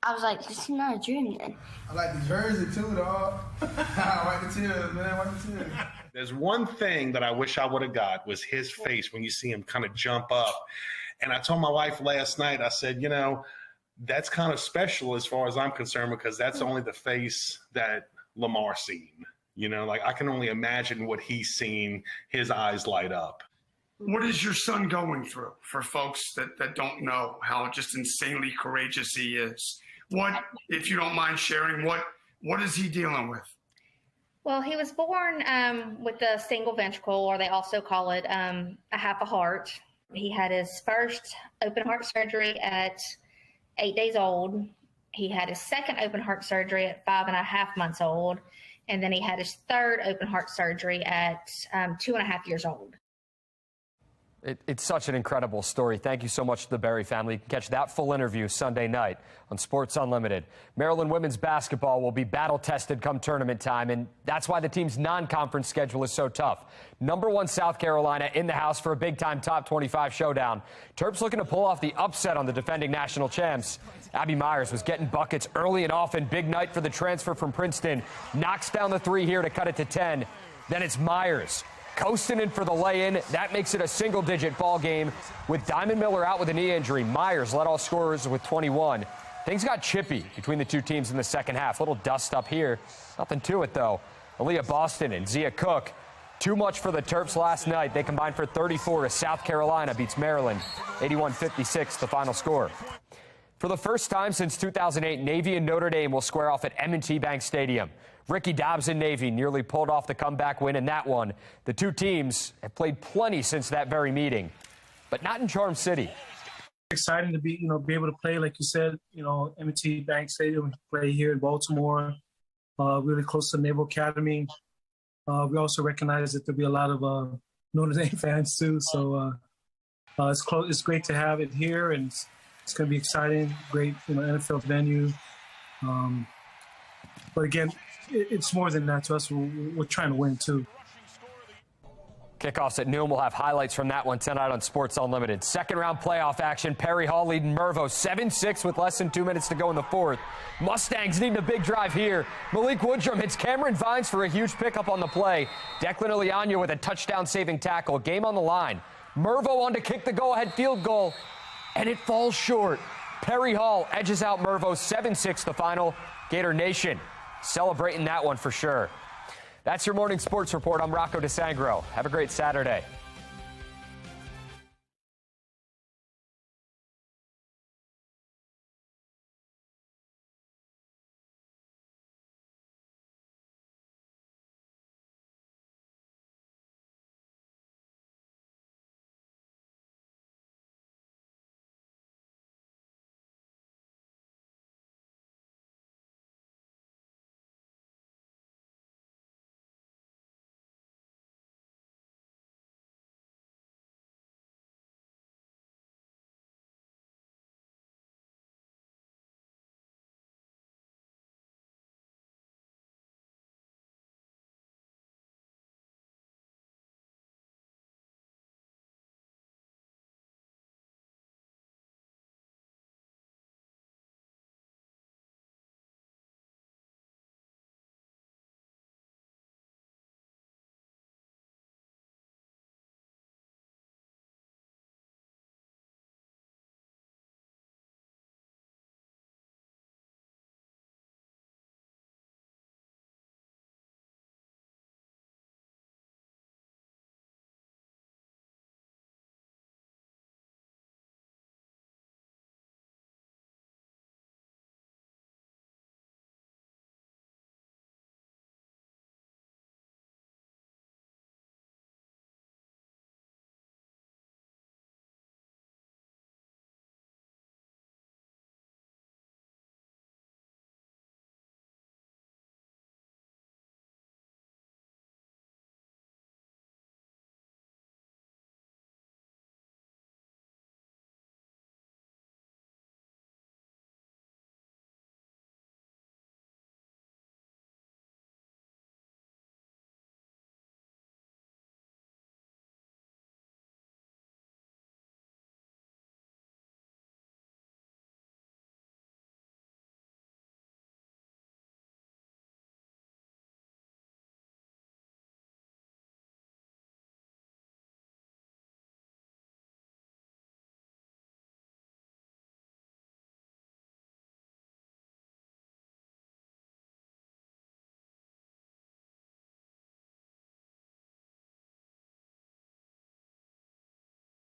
I was like, "This is not a dream then." I like the jersey too, dog. I like the tears, man. I like the tears. there's one thing that I wish I would have got was his face when you see him kind of jump up. And I told my wife last night, I said, that's kind of special as far as I'm concerned, because that's only the face that Lamar's seen. I can only imagine what he's seen, his eyes light up. What is your son going through, for folks that don't know how just insanely courageous he is? What, if you don't mind sharing, what is he dealing with? Well, he was born with a single ventricle, or they also call it a half a heart. He had his first open heart surgery at 8 days old. He had his second open heart surgery at 5.5 months old. And then he had his third open heart surgery at 2.5 years old. It's such an incredible story. Thank you so much to the Berry family. You can catch that full interview Sunday night on Sports Unlimited. Maryland women's basketball will be battle-tested come tournament time, and that's why the team's non-conference schedule is so tough. #1 South Carolina in the house for a big-time top 25 showdown. Terps looking to pull off the upset on the defending national champs. Abby Myers was getting buckets early and often. Big night for the transfer from Princeton. Knocks down the three here to cut it to 10. Then it's Myers coasting in for the lay-in. That makes it a single-digit ball game. With Diamond Miller out with a knee injury, Myers led all scorers with 21. Things got chippy between the two teams in the second half. Little dust up here. Nothing to it, though. Aaliyah Boston and Zia Cook. Too much for the Terps last night. They combined for 34 as South Carolina beats Maryland. 81-56, the final score. For the first time since 2008, Navy and Notre Dame will square off at M&T Bank Stadium. Ricky Dobbs and Navy nearly pulled off the comeback win in that one. The two teams have played plenty since that very meeting, but not in Charm City. Exciting to be able to play, like you said, M&T Bank Stadium, play here in Baltimore, really close to Naval Academy. We also recognize that there'll be a lot of Notre Dame fans too, so it's close. It's great to have it here, and it's going to be exciting. Great, NFL venue. But again, it's more than that to us. We're trying to win, too. Kickoffs at noon. We'll have highlights from that one tonight on Sports Unlimited. Second-round playoff action. Perry Hall leading Mervo 7-6 with less than 2 minutes to go in the fourth. Mustangs needing a big drive here. Malik Woodrum hits Cameron Vines for a huge pickup on the play. Declan Iliano with a touchdown-saving tackle. Game on the line. Mervo on to kick the go-ahead field goal, and it falls short. Perry Hall edges out Mervo 7-6 the final. Gator Nation celebrating that one for sure. That's your morning sports report. I'm Rocco DeSangro. Have a great Saturday.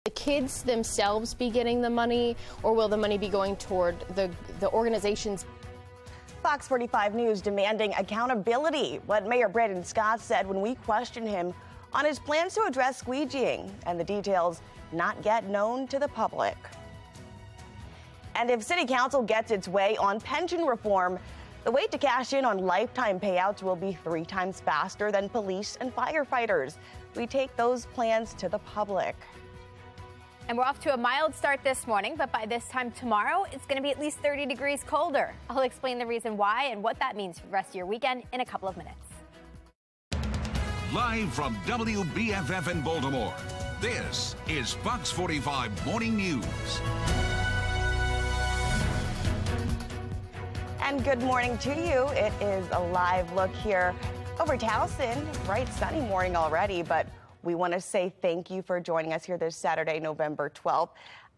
the kids themselves be getting the money, or will the money be going toward the organizations? Fox 45 News demanding accountability. What Mayor Brandon Scott said when we questioned him on his plans to address squeegeeing, and the details not yet known to the public. And if City Council gets its way on pension reform, the wait to cash in on lifetime payouts will be 3 times faster than police and firefighters. We take those plans to the public. And we're off to a mild start this morning, but by this time tomorrow, it's going to be at least 30 degrees colder. I'll explain the reason why and what that means for the rest of your weekend in a couple of minutes. Live from WBFF in Baltimore, this is Fox 45 Morning News. And good morning to you. It is a live look here over Towson. Bright, sunny morning already, but we want to say thank you for joining us here this Saturday, November 12th.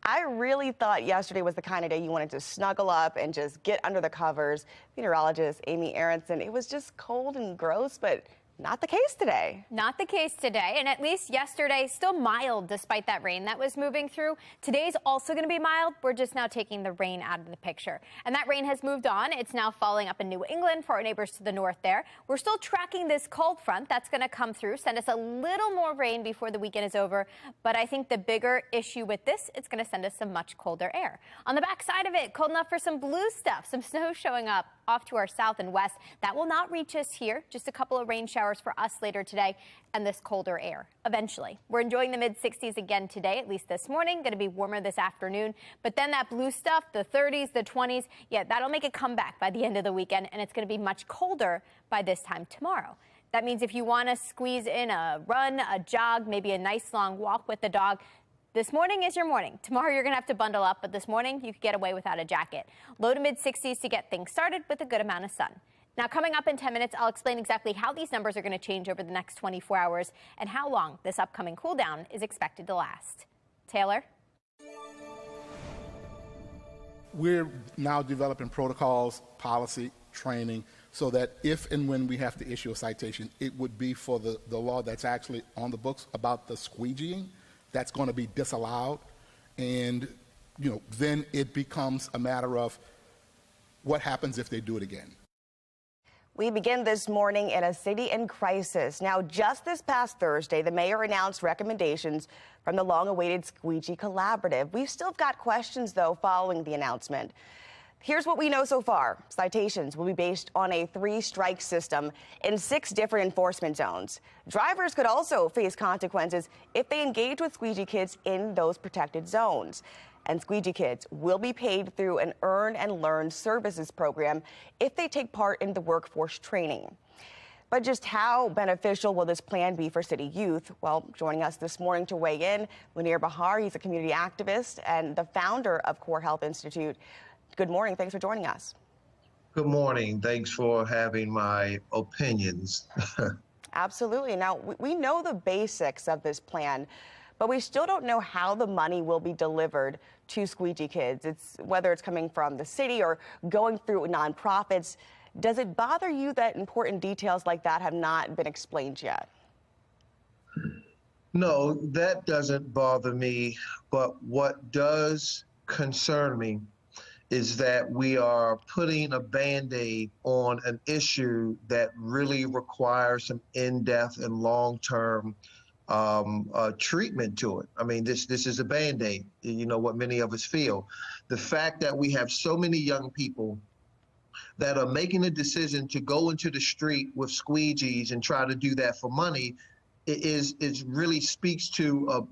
I really thought yesterday was the kind of day you wanted to snuggle up and just get under the covers. Meteorologist Amy Aronson, it was just cold and gross, but not the case today. Not the case today, and at least yesterday, still mild despite that rain that was moving through. Today's also going to be mild. We're just now taking the rain out of the picture. And that rain has moved on. It's now falling up in New England for our neighbors to the north there. We're still tracking this cold front that's going to come through, send us a little more rain before the weekend is over. But I think the bigger issue with this, it's going to send us some much colder air. On the back side of it, cold enough for some blue stuff, some snow showing up off to our south and west. That will not reach us here. Just a couple of rain showers for us later today, and this colder air eventually. We're enjoying the mid-60s again today, at least this morning. Going to be warmer this afternoon, but then that blue stuff, the 30s, the 20s, yeah, that'll make a comeback by the end of the weekend, and it's going to be much colder by this time tomorrow. That means if you want to squeeze in a run, a jog, maybe a nice long walk with the dog, this morning is your morning. Tomorrow you're going to have to bundle up, but this morning you could get away without a jacket. Low to mid-60s to get things started with a good amount of sun. Now, coming up in 10 minutes, I'll explain exactly how these numbers are going to change over the next 24 hours and how long this upcoming cool down is expected to last. Taylor? We're now developing protocols, policy, training, so that if and when we have to issue a citation, it would be for the law that's actually on the books about the squeegeeing. That's going to be disallowed. And, then it becomes a matter of what happens if they do it again. We begin this morning in a city in crisis. Now, just this past Thursday, the mayor announced recommendations from the long-awaited Squeegee Collaborative. We've still got questions, though, following the announcement. Here's what we know so far. Citations will be based on a 3-strike system in 6 different enforcement zones. Drivers could also face consequences if they engage with squeegee kids in those protected zones. And squeegee kids will be paid through an Earn and Learn services program if they take part in the workforce training. But just how beneficial will this plan be for city youth? Well, joining us this morning to weigh in, Munir Bahar. He's a community activist and the founder of Core Health Institute. Good morning. Thanks for joining us. Good morning. Thanks for having my opinions. Absolutely. Now, we know the basics of this plan, but we still don't know how the money will be delivered to squeegee kids. Whether it's coming from the city or going through nonprofits. Does it bother you that important details like that have not been explained yet? No, that doesn't bother me. But what does concern me is that we are putting a Band-Aid on an issue that really requires some in-depth and long-term treatment to it. I mean, this is a Band-Aid, what many of us feel. The fact that we have so many young people that are making a decision to go into the street with squeegees and try to do that for money is really speaks to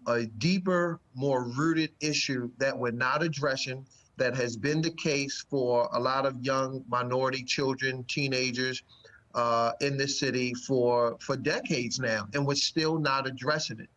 a deeper, more rooted issue that we're not addressing, that has been the case for a lot of young minority children, teenagers in this city for decades now, and we're still not addressing it.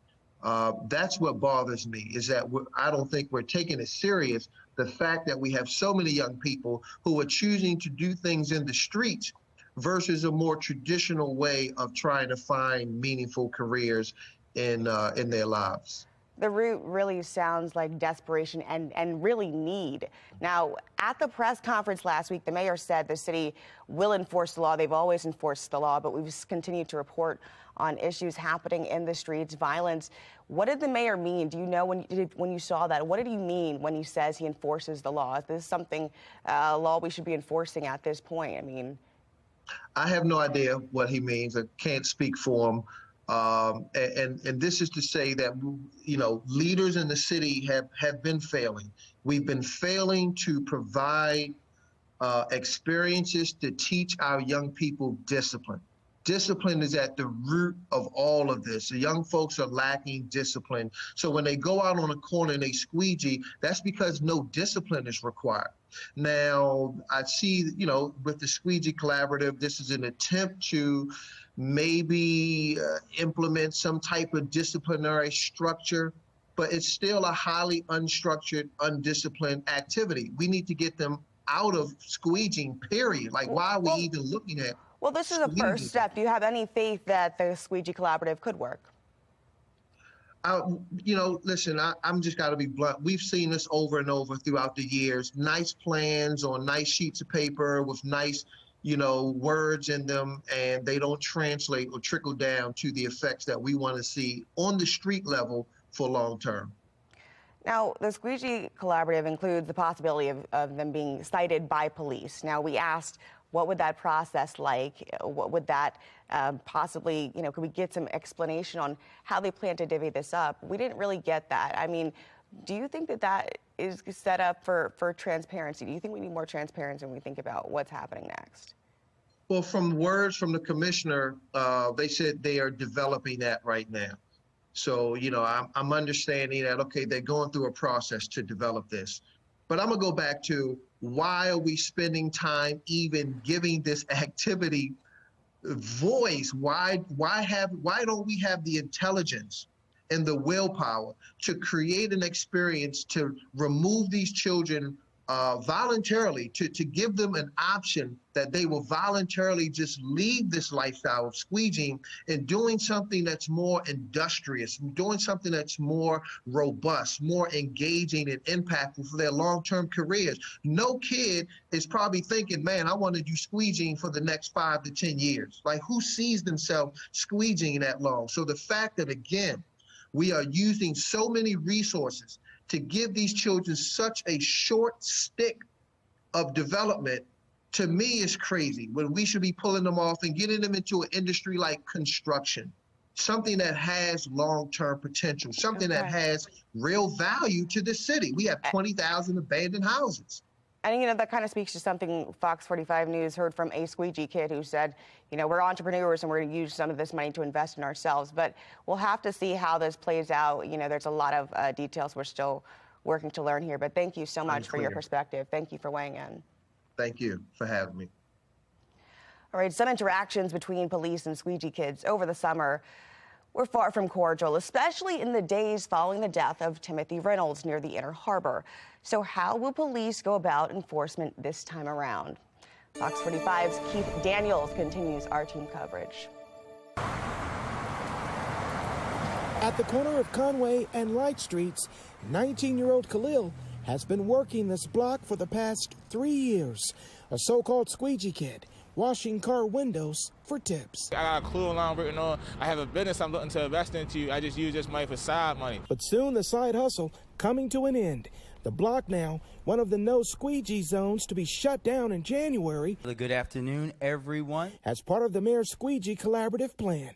That's what bothers me, is that I don't think we're taking it serious, the fact that we have so many young people who are choosing to do things in the streets versus a more traditional way of trying to find meaningful careers in their lives. The root really sounds like desperation and really need. Now, at the press conference last week, the mayor said the city will enforce the law. They've always enforced the law, but we've continued to report on issues happening in the streets, violence. What did the mayor mean? Do you know when you saw that? What did he mean when he says he enforces the law? Is this something, a law we should be enforcing at this point? I mean, I have no idea what he means. I can't speak for him. And this is to say that, you know, leaders in the city have been failing. We've been failing to provide experiences to teach our young people discipline. Discipline is at the root of all of this. The young folks are lacking discipline. So when they go out on a corner and they squeegee, that's because no discipline is required. Now, I see, you know, with the Squeegee Collaborative, this is an attempt to maybe implement some type of disciplinary structure, but it's still a highly unstructured, undisciplined activity. We need to get them out of squeegeeing, period. Like, why are we even looking at? Well, this is a first step. Do you have any faith that the Squeegee Collaborative could work? You know, listen, I'm just got to be blunt. We've seen this over and over throughout the years. Nice plans on nice sheets of paper with nice, you know, words in them, and they don't translate or trickle down to the effects that we want to see on the street level for long term. Now, the Squeegee Collaborative includes the possibility of them being cited by police. Now, we asked, what would that process like? What would that possibly, you know, could we get some explanation on how they plan to divvy this up? We didn't really get that. I mean, do you think that that is set up for transparency? Do you think we need more transparency when we think about what's happening next? Well, from words from the commissioner, they said they are developing that right now. So, you know, I'm understanding that, okay, they're going through a process to develop this. But I'm going to go back to, why are we spending time even giving this activity voice? Why don't we have the intelligence and the willpower to create an experience to remove these children voluntarily, to give them an option that they will voluntarily just leave this lifestyle of squeegeeing and doing something that's more industrious, doing something that's more robust, more engaging and impactful for their long-term careers. No kid is probably thinking, man, I want to do squeegeeing for the next 5 to 10 years. Like, who sees themselves squeegeeing that long? So the fact that, again, we are using so many resources to give these children such a short stick of development, to me, is crazy, when we should be pulling them off and getting them into an industry like construction, something that has long-term potential, something that has real value to the city. We have 20,000 abandoned houses. And, you know, that kind of speaks to something FOX45 News heard from a squeegee kid who said, you know, we're entrepreneurs and we're going to use some of this money to invest in ourselves. But we'll have to see how this plays out. You know, there's a lot of details we're still working to learn here. But thank you so much for your perspective. Thank you for weighing in. Thank you for having me. All right, some interactions between police and squeegee kids over the summer were far from cordial, especially in the days following the death of Timothy Reynolds near the Inner Harbor. So how will police go about enforcement this time around? Fox 45's Keith Daniels continues our team coverage. At the corner of Conway and Light Streets, 19-year-old Khalil has been working this block for the past 3 years. A so-called squeegee kid, washing car windows for tips. I got a clue I'm working on. I have a business I'm looking to invest into. I just use this money for side money. But soon the side hustle coming to an end. The block now, one of the no squeegee zones to be shut down in January. Good afternoon, everyone. As part of the Mayor's Squeegee Collaborative plan,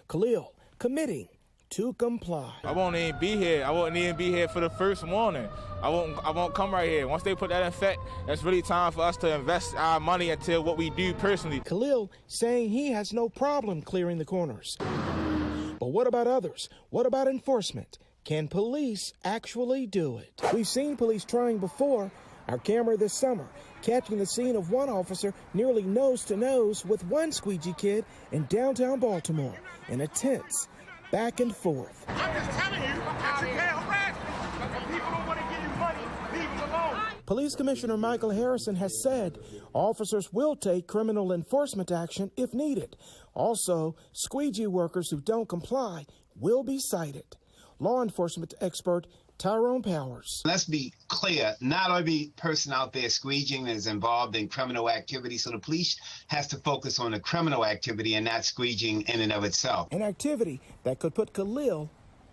Khalil committing to comply. I won't even be here. I won't even be here for the first morning. I won't come right here. Once they put that in effect, it's really time for us to invest our money into what we do personally. Khalil saying he has no problem clearing the corners. But what about others? What about enforcement? Can police actually do it? We've seen police trying before. Our camera this summer catching the scene of one officer nearly nose to nose with one squeegee kid in downtown Baltimore in a tense back and forth. I'm just telling you that you can't harass me. But people don't want to give you money, leave them alone. Police Commissioner Michael Harrison has said officers will take criminal enforcement action if needed. Also, squeegee workers who don't comply will be cited. law enforcement expert Tyrone Powers. Let's be clear, not every person out there squeegeeing is involved in criminal activity, so the police has to focus on the criminal activity and not squeegeeing in and of itself. An activity that could put Khalil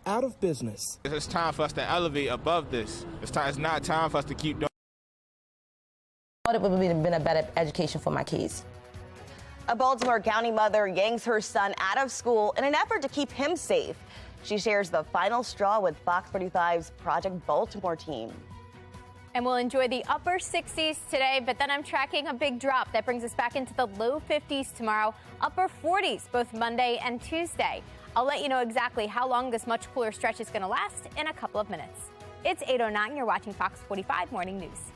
out of business. It's time for us to elevate above this. It's not time for us to keep doing. It would have been a better education for my kids. A Baltimore County mother yanks her son out of school in an effort to keep him safe. She shares the final straw with Fox 45's Project Baltimore team. And we'll enjoy the upper 60s today, but then I'm tracking a big drop that brings us back into the low 50s tomorrow, upper 40s both Monday and Tuesday. I'll let you know exactly how long this much cooler stretch is going to last in a couple of minutes. It's 8:09. You're watching Fox 45 Morning News.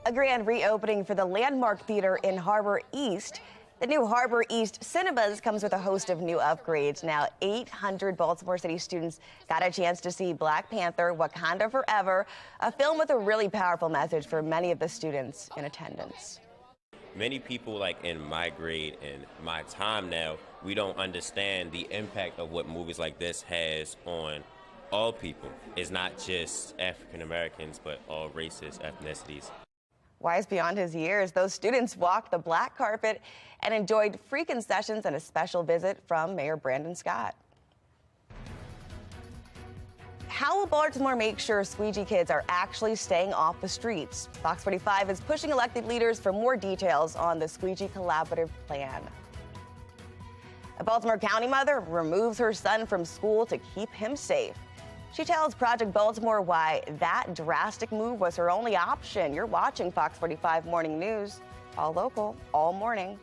A grand reopening for the Landmark Theater in Harbor East. The new Harbor East Cinemas comes with a host of new upgrades. Now, 800 Baltimore City students got a chance to see Black Panther, Wakanda Forever, a film with a really powerful message for many of the students in attendance. Many people like in my grade and my time now, we don't understand the impact of what movies like this has on all people. It's not just African Americans, but all races, ethnicities. Wise beyond his years, those students walked the black carpet and enjoyed free concessions and a special visit from Mayor Brandon Scott. How will Baltimore make sure Squeegee kids are actually staying off the streets? Fox 45 is pushing elected leaders for more details on the Squeegee Collaborative Plan. A Baltimore County mother removes her son from school to keep him safe. She tells Project Baltimore why that drastic move was her only option. You're watching Fox 45 Morning News, all local, all morning.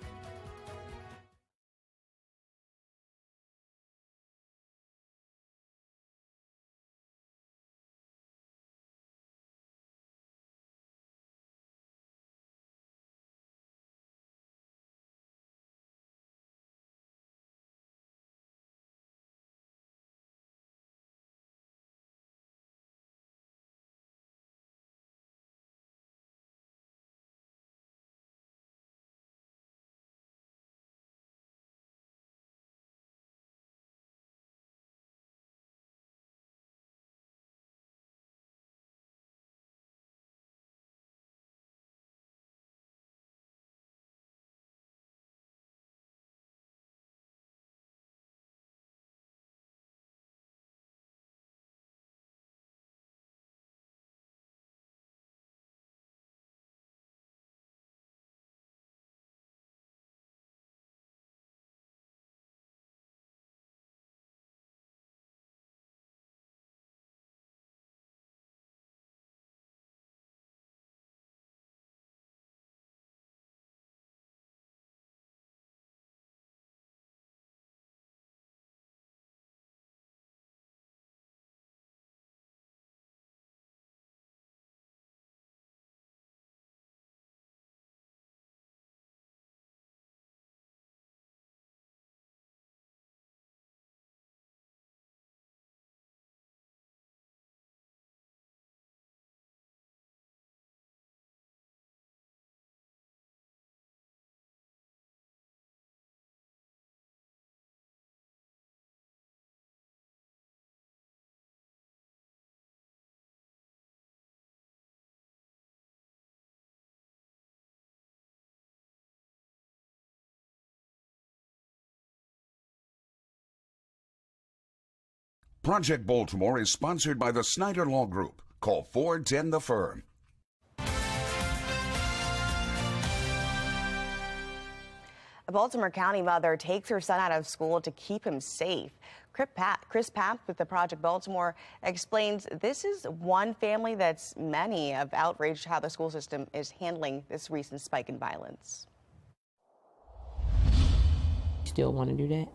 Project Baltimore is sponsored by the Snyder Law Group. Call 410 the Firm. A Baltimore County mother takes her son out of school to keep him safe. Chris Papp with the Project Baltimore explains this is one family that's many of outraged how the school system is handling this recent spike in violence. Still want to do that?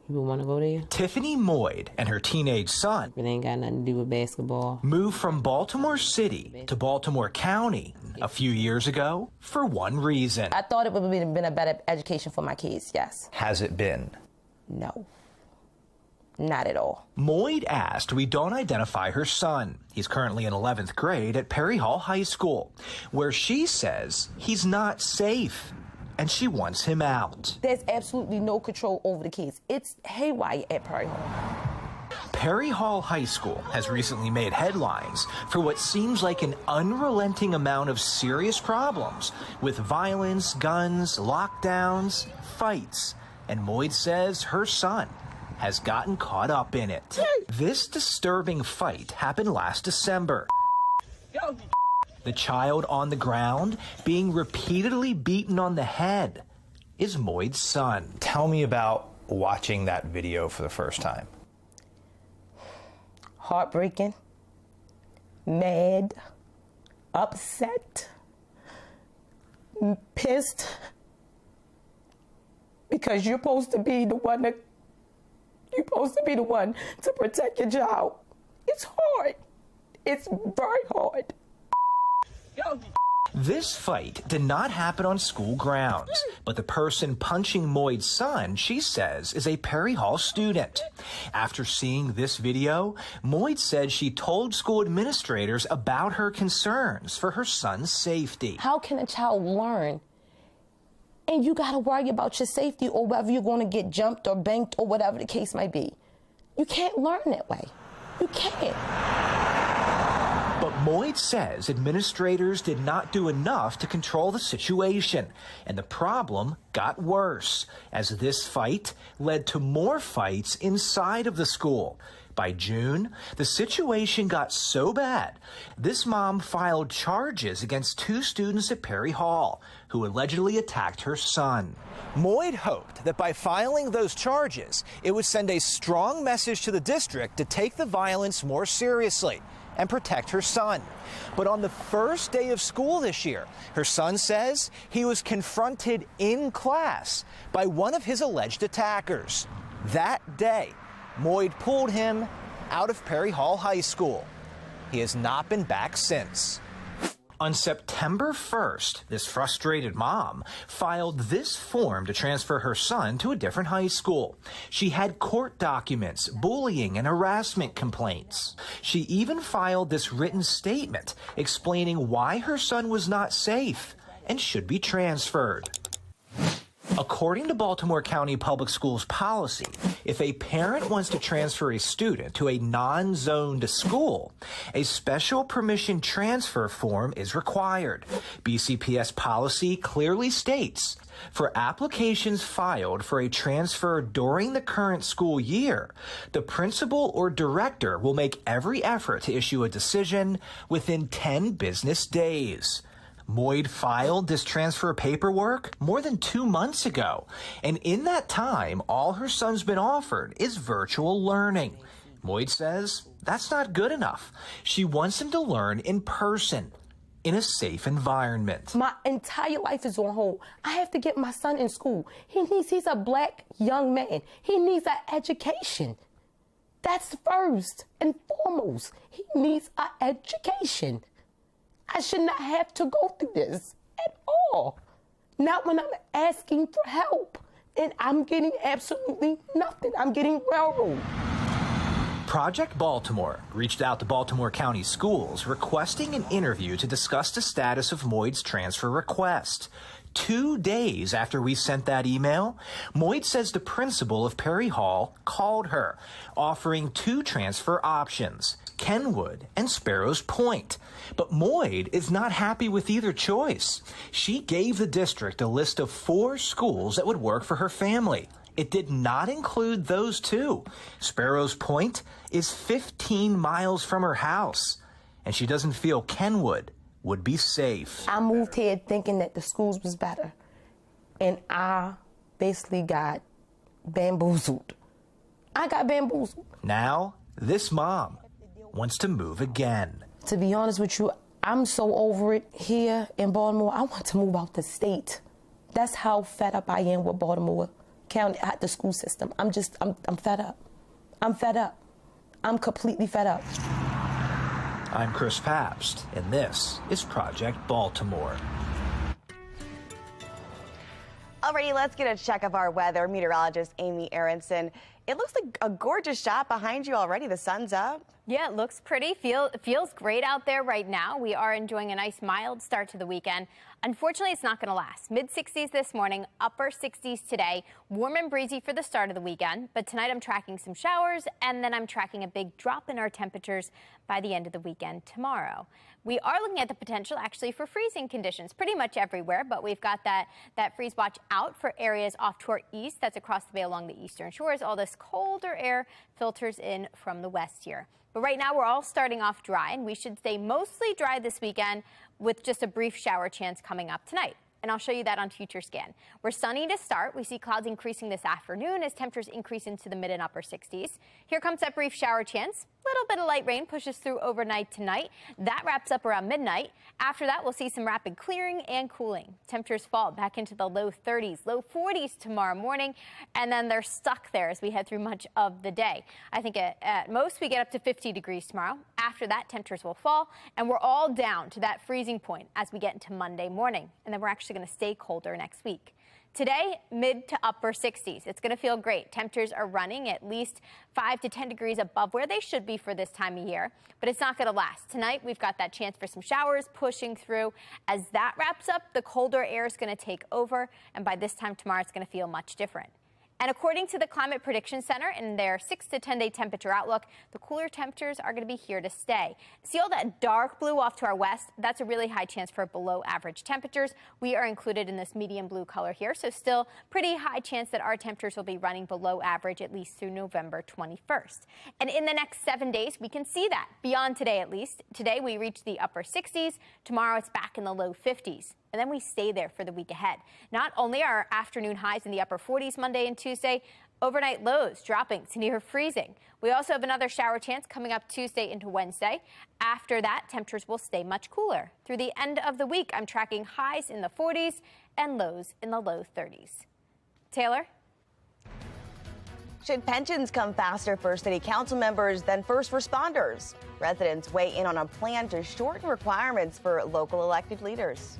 You would want to go there? Tiffany Moyd and her teenage son. It ain't got nothing to do with basketball. Moved from Baltimore City to Baltimore County a few years ago for one reason. I thought it would have been a better education for my kids, yes. Has it been? No. Not at all. Moyd asked we don't identify her son. He's currently in 11th grade at Perry Hall High School, where she says he's not safe and she wants him out. There's absolutely no control over the kids. It's haywire at Perry Hall. Perry Hall High School has recently made headlines for what seems like an unrelenting amount of serious problems with violence, guns, lockdowns, fights. And Moyd says her son has gotten caught up in it. This disturbing fight happened last December. The child on the ground being repeatedly beaten on the head is Moyd's son. Tell me about watching that video for the first time. Heartbreaking, mad, upset, pissed, because you're supposed to be the one to protect your child. It's hard. It's very hard. This fight did not happen on school grounds, but the person punching Moyd's son, she says, is a Perry Hall student. After seeing this video, Moyd said she told school administrators about her concerns for her son's safety. How can a child learn and you got to worry about your safety or whether you're going to get jumped or banked or whatever the case might be? You can't learn that way. You can't. But Moyd says administrators did not do enough to control the situation, and the problem got worse as this fight led to more fights inside of the school. By June, the situation got so bad, this mom filed charges against 2 students at Perry Hall who allegedly attacked her son. Moyd hoped that by filing those charges, it would send a strong message to the district to take the violence more seriously and protect her son. But on the first day of school this year, her son says he was confronted in class by one of his alleged attackers. That day, Moyd pulled him out of Perry Hall High School. He has not been back since. On September 1st, this frustrated mom filed this form to transfer her son to a different high school. She had court documents, bullying and harassment complaints. She even filed this written statement explaining why her son was not safe and should be transferred. According to Baltimore County Public Schools policy, if a parent wants to transfer a student to a non-zoned school, a special permission transfer form is required. BCPS policy clearly states, for applications filed for a transfer during the current school year, the principal or director will make every effort to issue a decision within 10 business days. Moyd filed this transfer paperwork more than 2 months ago, and in that time, all her son's been offered is virtual learning. Moyd says that's not good enough. She wants him to learn in person, in a safe environment. My entire life is on hold. I have to get my son in school. He's a black young man. He needs an education. That's first and foremost. He needs an education. I should not have to go through this at all. Not when I'm asking for help and I'm getting absolutely nothing. I'm getting railroaded. Project Baltimore reached out to Baltimore County Schools requesting an interview to discuss the status of Moyd's transfer request. 2 days after we sent that email, Moyd says the principal of Perry Hall called her, offering 2 transfer options, Kenwood and Sparrows Point. But Moyd is not happy with either choice. She gave the district a list of 4 schools that would work for her family, it did not include those two. Sparrows Point is 15 miles from her house, and she doesn't feel Kenwood would be safe. I moved here thinking that the schools was better, and I basically got bamboozled. I got bamboozled. Now, this mom wants to move again. To be honest with you, I'm so over it here in Baltimore. I want to move out the state. That's how fed up I am with Baltimore County, at the school system. I'm fed up. I'm fed up. I'm completely fed up. I'm Chris Pabst, and this is Project Baltimore. Alrighty, let's get a check of our weather. Meteorologist Amy Aronson. It looks like a gorgeous shot behind you already. The sun's up. Yeah, it looks pretty. Feels great out there right now. We are enjoying a nice mild start to the weekend. Unfortunately, it's not going to last. Mid-60s this morning, upper 60s today. Warm and breezy for the start of the weekend. But tonight I'm tracking some showers, and then I'm tracking a big drop in our temperatures by the end of the weekend tomorrow. We are looking at the potential actually for freezing conditions pretty much everywhere, but we've got that freeze watch out for areas off to our east. That's across the bay along the eastern shores. All this colder air filters in from the west here. But right now, we're all starting off dry, and we should stay mostly dry this weekend with just a brief shower chance coming up tonight. And I'll show you that on Future Scan. We're sunny to start. We see clouds increasing this afternoon as temperatures increase into the mid and upper 60s. Here comes that brief shower chance. A little bit of light rain pushes through overnight tonight. That wraps up around midnight. After that, we'll see some rapid clearing and cooling. Temperatures fall back into the low 30s, low 40s tomorrow morning, and then they're stuck there as we head through much of the day. I think at most we get up to 50 degrees tomorrow. After that, temperatures will fall, and we're all down to that freezing point as we get into Monday morning. And then we're actually going to stay colder next week. Today, mid to upper 60s. It's going to feel great. Temperatures are running at least 5 to 10 degrees above where they should be for this time of year, but it's not going to last. Tonight, we've got that chance for some showers pushing through. As that wraps up, the colder air is going to take over, and by this time tomorrow, it's going to feel much different. And according to the Climate Prediction Center in their 6 to 10 day temperature outlook, the cooler temperatures are going to be here to stay. See all that dark blue off to our west? That's a really high chance for below average temperatures. We are included in this medium blue color here, so still pretty high chance that our temperatures will be running below average at least through November 21st. And in the next 7 days, we can see that beyond today at least. Today we reach the upper 60s. Tomorrow it's back in the low 50s. And then we stay there for the week ahead. Not only are our afternoon highs in the upper 40s Monday and Tuesday, overnight lows dropping to near freezing. We also have another shower chance coming up Tuesday into Wednesday. After that, temperatures will stay much cooler. Through the end of the week, I'm tracking highs in the 40s and lows in the low 30s. Taylor? Should pensions come faster for city council members than first responders? Residents weigh in on a plan to shorten requirements for local elected leaders.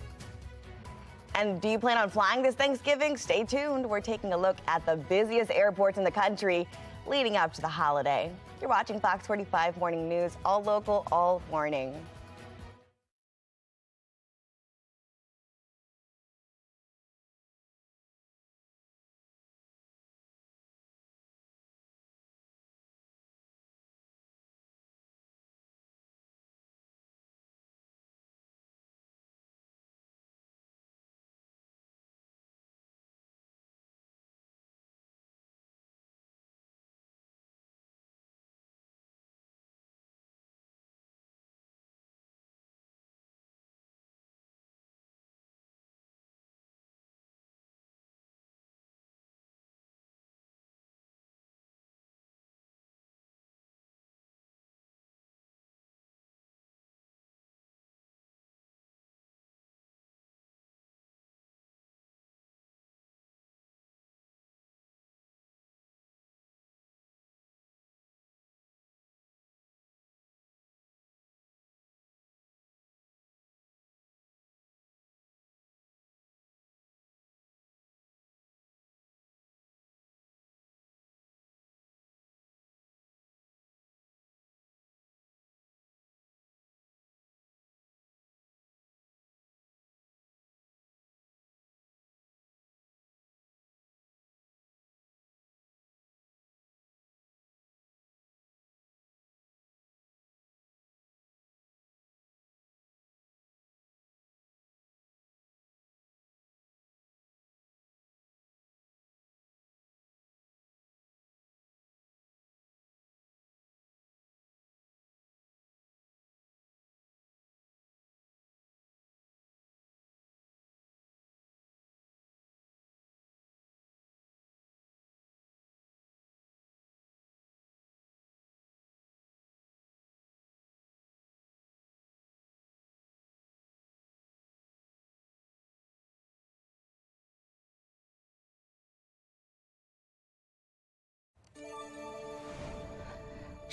And do you plan on flying this Thanksgiving? Stay tuned. We're taking a look at the busiest airports in the country leading up to the holiday. You're watching Fox 45 Morning News, all local, all morning.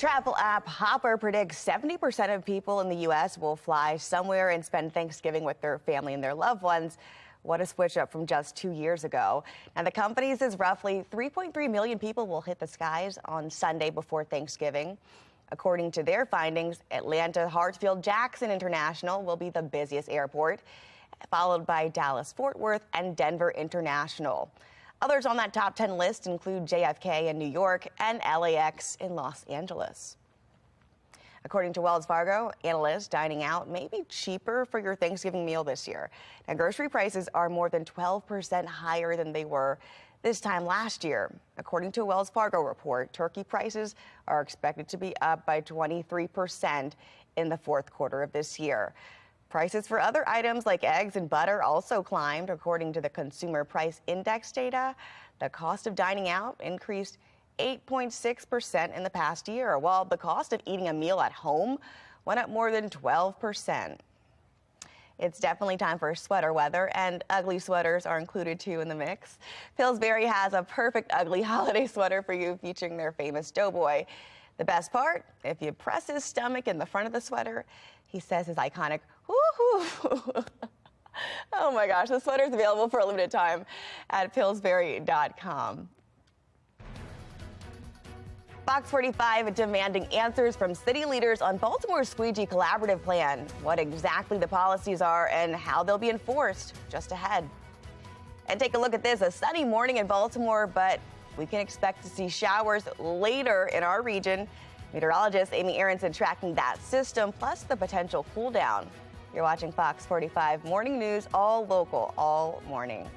Travel app Hopper predicts 70% of people in the U.S. will fly somewhere and spend Thanksgiving with their family and their loved ones. What a switch up from just 2 years ago. Now, the company says roughly 3.3 million people will hit the skies on Sunday before Thanksgiving. According to their findings, Atlanta Hartsfield-Jackson International will be the busiest airport, followed by Dallas-Fort Worth and Denver International. Others on that top 10 list include JFK in New York and LAX in Los Angeles. According to Wells Fargo, analysts, dining out may be cheaper for your Thanksgiving meal this year. Now, grocery prices are more than 12% higher than they were this time last year. According to a Wells Fargo report, turkey prices are expected to be up by 23% in the fourth quarter of this year. Prices for other items like eggs and butter also climbed. According to the Consumer Price Index data, the cost of dining out increased 8.6% in the past year, while the cost of eating a meal at home went up more than 12%. It's definitely time for sweater weather, and ugly sweaters are included too in the mix. Pillsbury has a perfect ugly holiday sweater for you, featuring their famous doughboy. The best part, if you press his stomach in the front of the sweater, he says his iconic woohoo. Oh my gosh, the sweater is available for a limited time at Pillsbury.com. FOX45 demanding answers from city leaders on Baltimore's Squeegee collaborative plan. What exactly the policies are and how they'll be enforced, just ahead. And take a look at this, a sunny morning in Baltimore, but we can expect to see showers later in our region. Meteorologist Amy Aronson tracking that system, plus the potential cool down. You're watching Fox 45 Morning News, all local, all morning.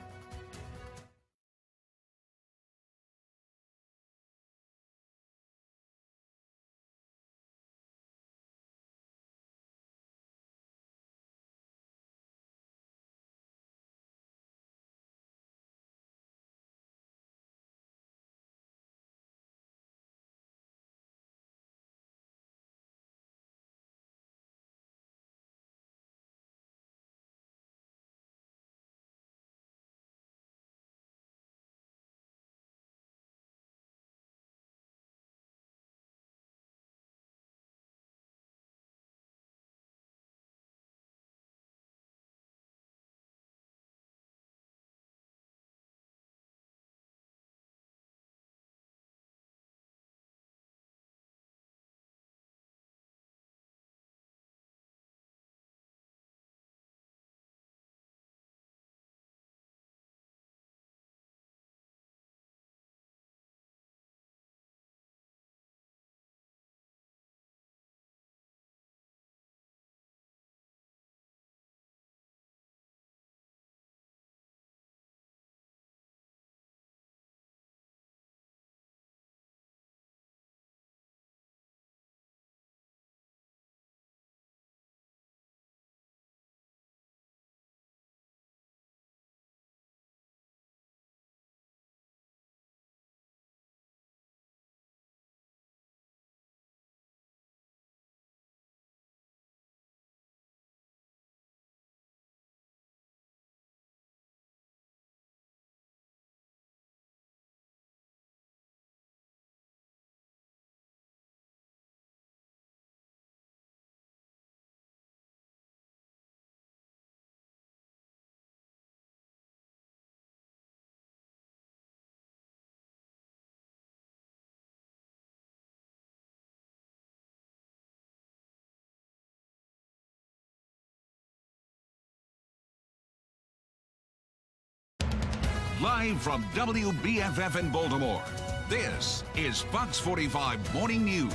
Live from WBFF in Baltimore, this is Fox 45 Morning News.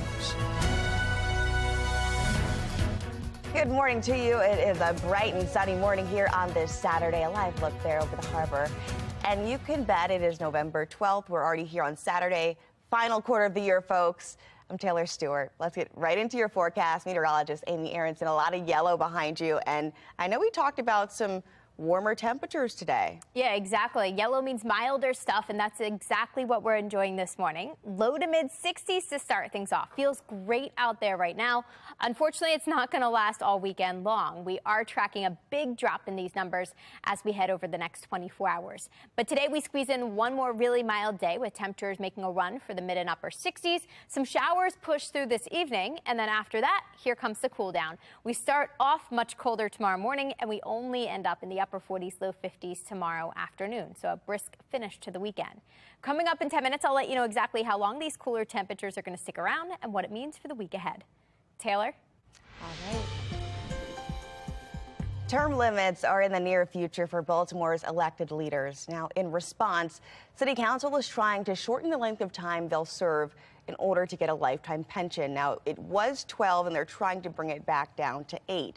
Good morning to you. It is a bright and sunny morning here on this Saturday. A live look there over the harbor. And you can bet it is November 12th. We're already here on Saturday, final quarter of the year, folks. I'm Taylor Stewart. Let's get right into your forecast. Meteorologist Amy Aronson, a lot of yellow behind you. And I know we talked about some warmer temperatures today. Yeah, exactly. Yellow means milder stuff, and that's exactly what we're enjoying this morning. Low to mid 60s to start things off. Feels great out there right now. Unfortunately, it's not going to last all weekend long. We are tracking a big drop in these numbers as we head over the next 24 hours. But today we squeeze in one more really mild day with temperatures making a run for the mid and upper 60s. Some showers push through this evening, and then after that, here comes the cool down. We start off much colder tomorrow morning, and we only end up in the upper 40s, low 50s tomorrow afternoon. So a brisk finish to the weekend. Coming up in 10 minutes, I'll let you know exactly how long these cooler temperatures are going to stick around and what it means for the week ahead. Taylor? All right. Term limits are in the near future for Baltimore's elected leaders. Now, in response, City Council is trying to shorten the length of time they'll serve in order to get a lifetime pension. Now, it was 12, and they're trying to bring it back down to 8.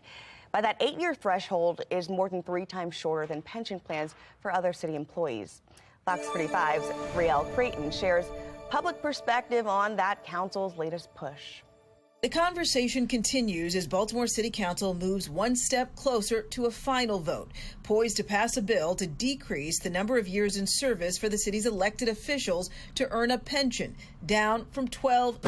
But that 8-year threshold is more than 3 times shorter than pension plans for other city employees. Fox 45's Riel Creighton shares public perspective on that council's latest push. The conversation continues as Baltimore City Council moves one step closer to a final vote, poised to pass a bill to decrease the number of years in service for the city's elected officials to earn a pension, down from 12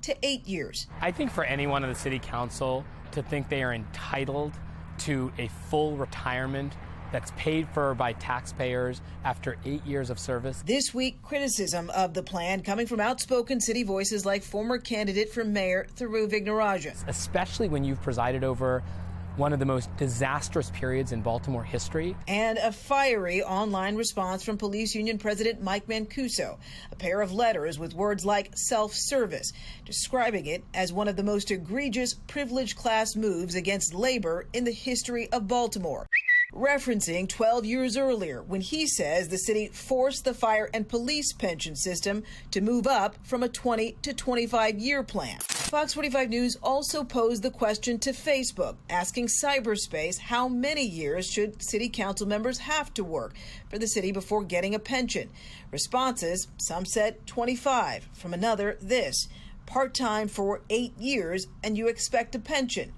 to 8 years. I think for anyone on the City Council to think they are entitled to a full retirement that's paid for by taxpayers after 8 years of service. This week, criticism of the plan coming from outspoken city voices like former candidate for mayor Thiru Vignarajah. Especially when you've presided over one of the most disastrous periods in Baltimore history. And a fiery online response from Police Union President Mike Mancuso, a pair of letters with words like self-service, describing it as one of the most egregious privileged class moves against labor in the history of Baltimore. Referencing 12 years earlier when he says the city forced the fire and police pension system to move up from a 20 to 25-year plan. Fox 45 News also posed the question to Facebook, asking cyberspace how many years should city council members have to work for the city before getting a pension. Responses, some said 25. From another, this: part-time for 8 years and you expect a pension? ?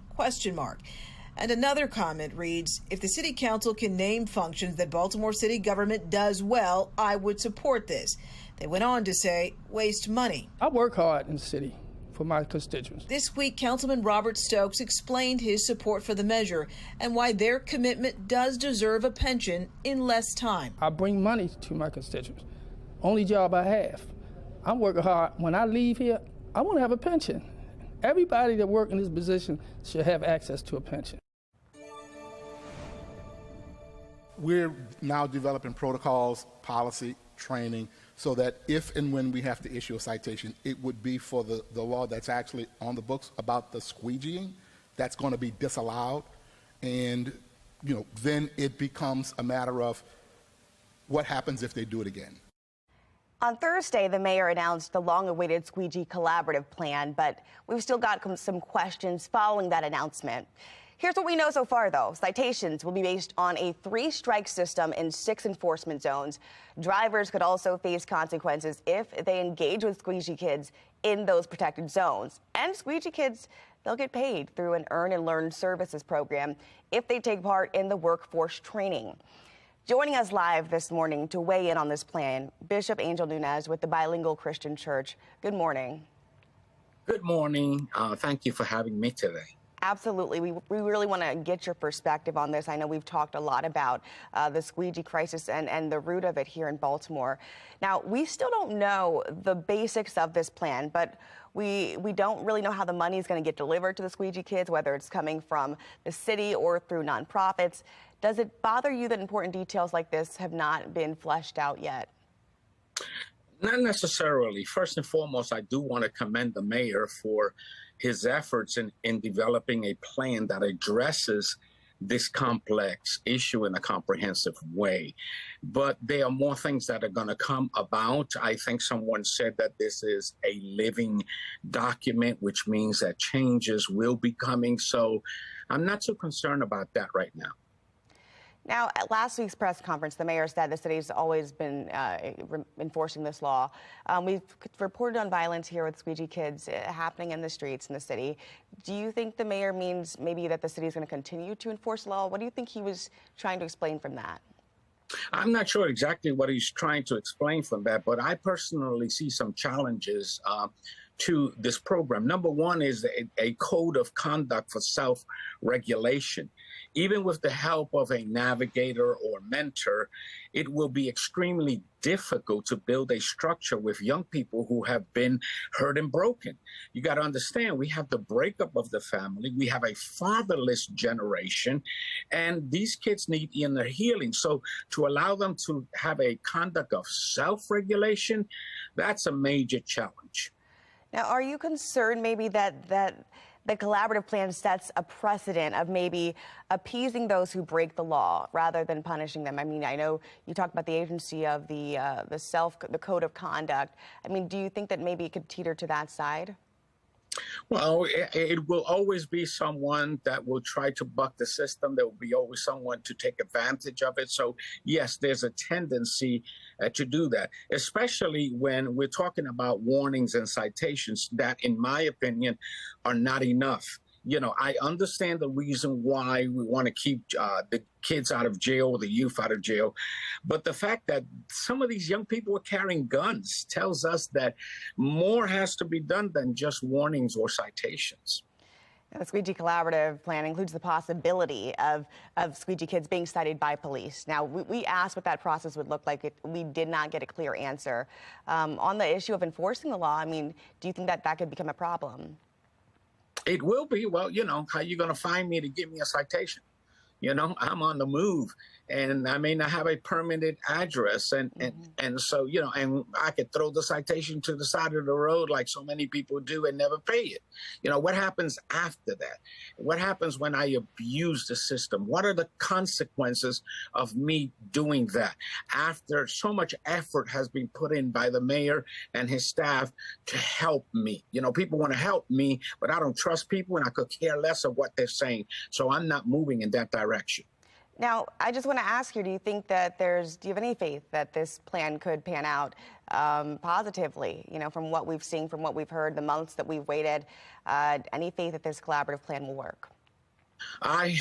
And another comment reads, if the city council can name functions that Baltimore city government does well, I would support this. They went on to say, waste money. I work hard in the city for my constituents. This week, Councilman Robert Stokes explained his support for the measure and why their commitment does deserve a pension in less time. I bring money to my constituents. Only job I have. I'm working hard. When I leave here, I want to have a pension. Everybody that works in this position should have access to a pension. We're now developing protocols, policy, training, so that if and when we have to issue a citation, it would be for the law that's actually on the books about the squeegeeing. That's going to be disallowed. And, then it becomes a matter of what happens if they do it again. On Thursday, the mayor announced the long-awaited Squeegee collaborative plan, but we've still got some questions following that announcement. Here's what we know so far, though. Citations will be based on a 3-strike system in 6 enforcement zones. Drivers could also face consequences if they engage with squeegee kids in those protected zones. And squeegee kids, they'll get paid through an Earn and Learn Services program if they take part in the workforce training. Joining us live this morning to weigh in on this plan, Bishop Angel Nunez with the Bilingual Christian Church. Good morning. Good morning. Thank you for having me today. Absolutely. We really want to get your perspective on this. I know we've talked a lot about the squeegee crisis and the root of it here in Baltimore. Now, we still don't know the basics of this plan, but we don't really know how the money is going to get delivered to the squeegee kids, whether it's coming from the city or through nonprofits. Does it bother you that important details like this have not been fleshed out yet? Not necessarily. First and foremost, I do want to commend the mayor for his efforts in developing a plan that addresses this complex issue in a comprehensive way. But there are more things that are going to come about. I think someone said that this is a living document, which means that changes will be coming. So I'm not so concerned about that right now. Now, at last week's press conference, the mayor said the city's always been enforcing this law. We've reported on violence here with Squeegee kids happening in the streets in the city. Do you think the mayor means maybe that the city is going to continue to enforce the law? What do you think he was trying to explain from that? I'm not sure exactly what he's trying to explain from that, but I personally see some challenges to this program. Number one is a code of conduct for self-regulation. Even with the help of a navigator or mentor, it will be extremely difficult to build a structure with young people who have been hurt and broken. You got to understand, we have the breakup of the family, we have a fatherless generation, and these kids need inner healing. So to allow them to have a conduct of self-regulation, that's a major challenge. Now, are you concerned maybe that the collaborative plan sets a precedent of maybe appeasing those who break the law rather than punishing them? I mean, I know you talked about the agency of the code of conduct. I mean, do you think that maybe it could teeter to that side? Well, it will always be someone that will try to buck the system. There will be always someone to take advantage of it. So, yes, there's a tendency to do that, especially when we're talking about warnings and citations that, in my opinion, are not enough. You know, I understand the reason why we want to keep the kids out of jail, the youth out of jail. But the fact that some of these young people are carrying guns tells us that more has to be done than just warnings or citations. Now, the Squeegee Collaborative plan includes the possibility of Squeegee kids being cited by police. Now, we asked what that process would look like. We did not get a clear answer. On the issue of enforcing the law, I mean, do you think that that could become a problem? It will be. Well, you know, how are you going to find me to give me a citation? You know, I'm on the move, and I may not have a permanent address. And so, you know, and I could throw the citation to the side of the road like so many people do and never pay it. You know, what happens after that? What happens when I abuse the system? What are the consequences of me doing that? After so much effort has been put in by the mayor and his staff to help me. You know, people want to help me, but I don't trust people, and I could care less of what they're saying. So I'm not moving in that direction. Now, I just want to ask you, do you think that do you have any faith that this plan could pan out positively, you know, from what we've seen, from what we've heard, the months that we've waited, any faith that this collaborative plan will work? I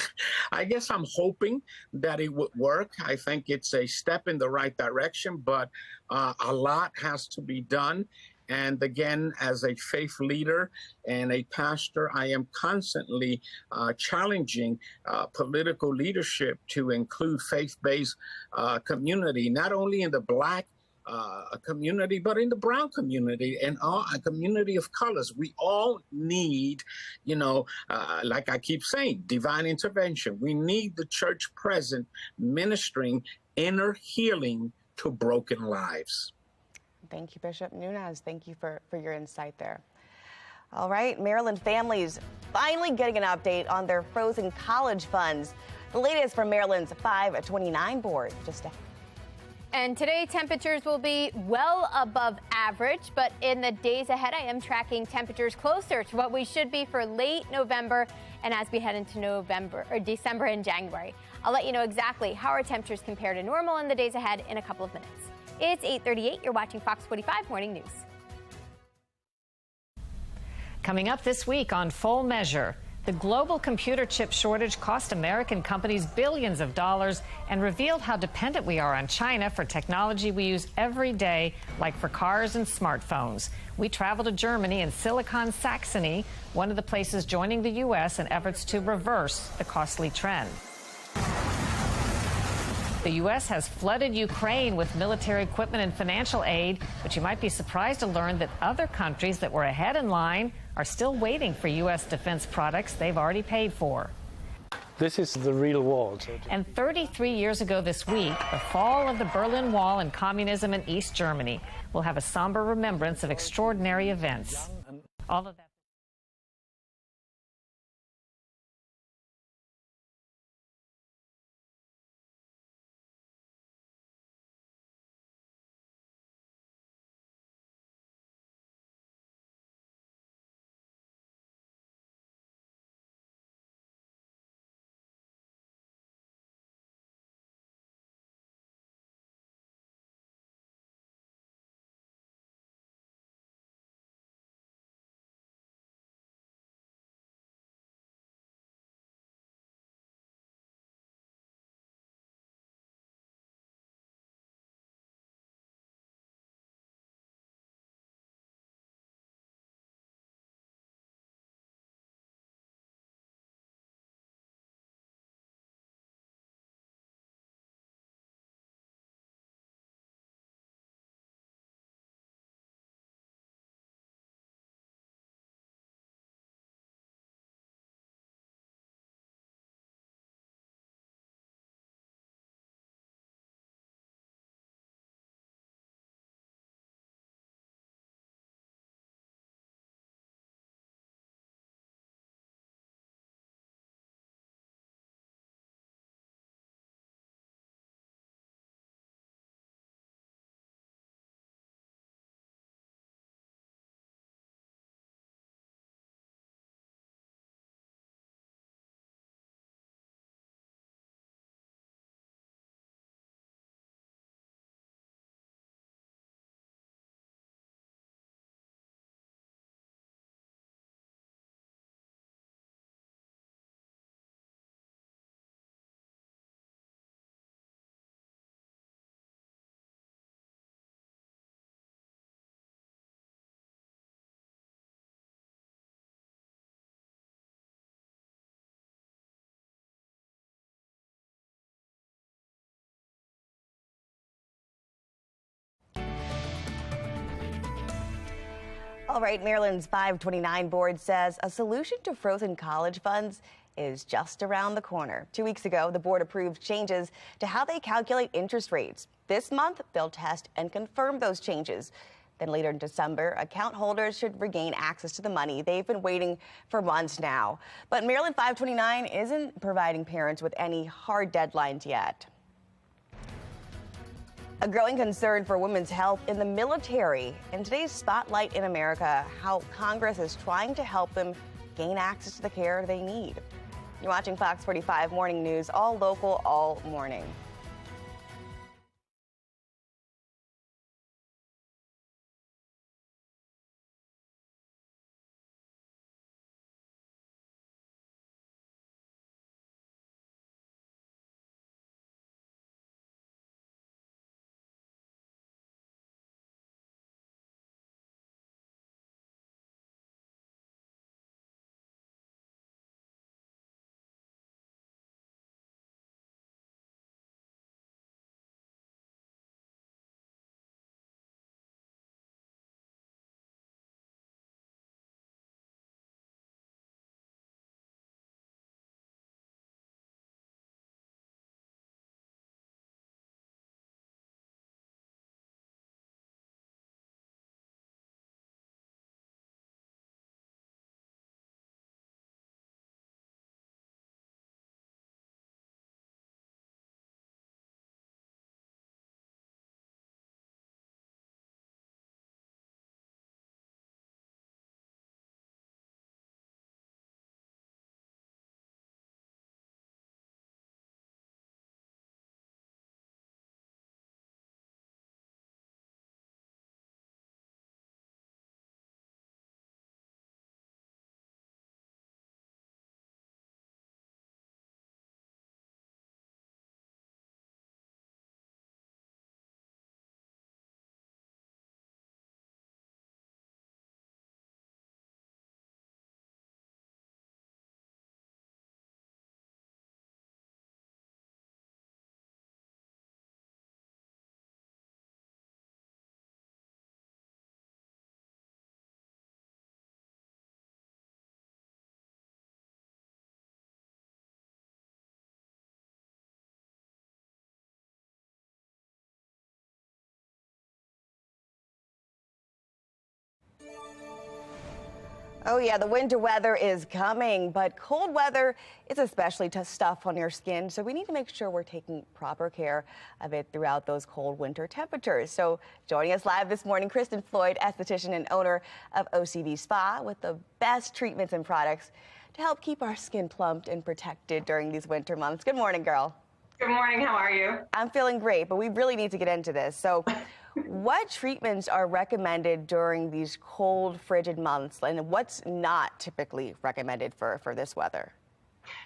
guess I'm hoping that it would work. I think it's a step in the right direction, but a lot has to be done. And again, as a faith leader and a pastor, I am constantly challenging political leadership to include faith-based community, not only in the Black community, but in the brown community and a community of colors. We all need, you know, like I keep saying, divine intervention. We need the church present, ministering inner healing to broken lives. Thank you, Bishop Nunes. Thank you for your insight there. All right, Maryland families finally getting an update on their frozen college funds. The latest from Maryland's 529 board. And today, temperatures will be well above average, but in the days ahead, I am tracking temperatures closer to what we should be for late November and as we head into December and January. I'll let you know exactly how our temperatures compare to normal in the days ahead in a couple of minutes. It's 8:38. You're watching Fox 45 Morning News. Coming up this week on Full Measure, the global computer chip shortage cost American companies billions of dollars and revealed how dependent we are on China for technology we use every day, like for cars and smartphones. We travel to Germany and Silicon Saxony, one of the places joining the U.S. in efforts to reverse the costly trend. The U.S. has flooded Ukraine with military equipment and financial aid, but you might be surprised to learn that other countries that were ahead in line are still waiting for U.S. defense products they've already paid for. This is the real war. And 33 years ago this week, the fall of the Berlin Wall and communism in East Germany will have a somber remembrance of extraordinary events. All of that. All right, Maryland's 529 board says a solution to frozen college funds is just around the corner. 2 weeks ago, the board approved changes to how they calculate interest rates. This month, they'll test and confirm those changes. Then later in December, account holders should regain access to the money they've been waiting for months now. But Maryland 529 isn't providing parents with any hard deadlines yet. A growing concern for women's health in the military. In today's Spotlight in America, how Congress is trying to help them gain access to the care they need. You're watching Fox 45 Morning News, all local, all morning. Oh yeah, the winter weather is coming, but cold weather is especially tough stuff on your skin, so we need to make sure we're taking proper care of it throughout those cold winter temperatures. So joining us live this morning, Kristen Floyd, esthetician and owner of OCV Spa, with the best treatments and products to help keep our skin plumped and protected during these winter months. Good morning, girl. Good morning, how are you? I'm feeling great, but we really need to get into this. So what treatments are recommended during these cold, frigid months, and what's not typically recommended for this weather?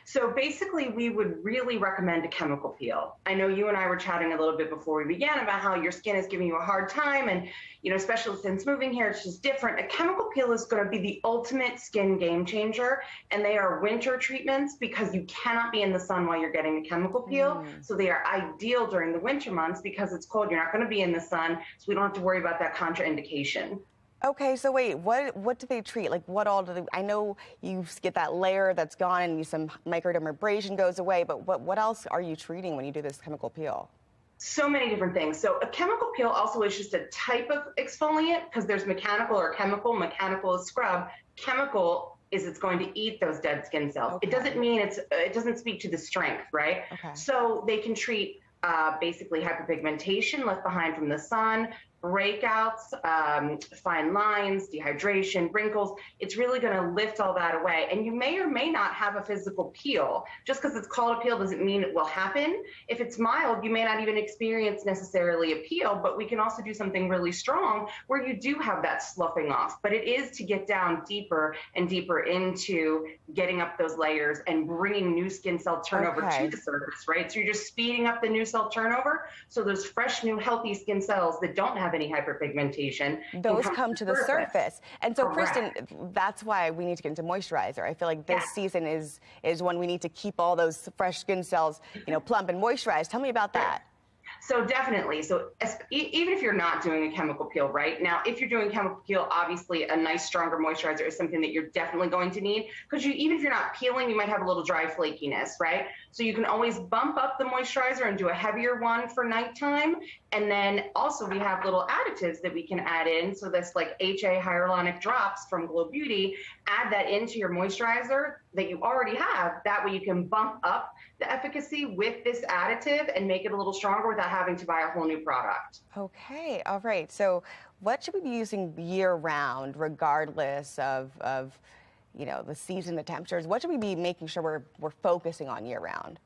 So basically, we would really recommend a chemical peel. I know you and I were chatting a little bit before we began about how your skin is giving you a hard time, and especially since moving here, it's just different. A chemical peel is going to be the ultimate skin game changer, and they are winter treatments because you cannot be in the sun while you're getting the chemical peel. So they are ideal during the winter months because it's cold. You're not going to be in the sun, so we don't have to worry about that contraindication. Okay, so wait, what do they treat? Like, what all do they? I know you get that layer that's gone and some microdermabrasion goes away, but what else are you treating when you do this chemical peel? So many different things. So a chemical peel also is just a type of exfoliant because there's mechanical or chemical. Mechanical is scrub. Chemical is it's going to eat those dead skin cells. Okay. It doesn't mean it doesn't speak to the strength, right? Okay. So they can treat basically hyperpigmentation left behind from the sun, breakouts, fine lines, dehydration, wrinkles. It's really going to lift all that away. And you may or may not have a physical peel. Just because it's called a peel doesn't mean it will happen. If it's mild, you may not even experience necessarily a peel, but we can also do something really strong where you do have that sloughing off. But it is to get down deeper and deeper into getting up those layers and bringing new skin cell turnover to the surface, right? So you're just speeding up the new cell turnover. So those fresh, new, healthy skin cells that don't have any hyperpigmentation, those come to the surface. And so, Kristen, that's why we need to get into moisturizer. I feel like this season is when we need to keep all those fresh skin cells, plump and moisturized. Tell me about that. So definitely. So even if you're not doing a chemical peel right now, if you're doing chemical peel, obviously a nice stronger moisturizer is something that you're definitely going to need, because even if you're not peeling, you might have a little dry flakiness, right? So you can always bump up the moisturizer and do a heavier one for nighttime. And then also we have little additives that we can add in. So this like HA hyaluronic drops from Glow Beauty, add that into your moisturizer that you already have. That way you can bump up the efficacy with this additive and make it a little stronger without having to buy a whole new product. Okay, all right. So what should we be using year round, regardless of you know, the season, the temperatures? What should we be making sure we're focusing on year round?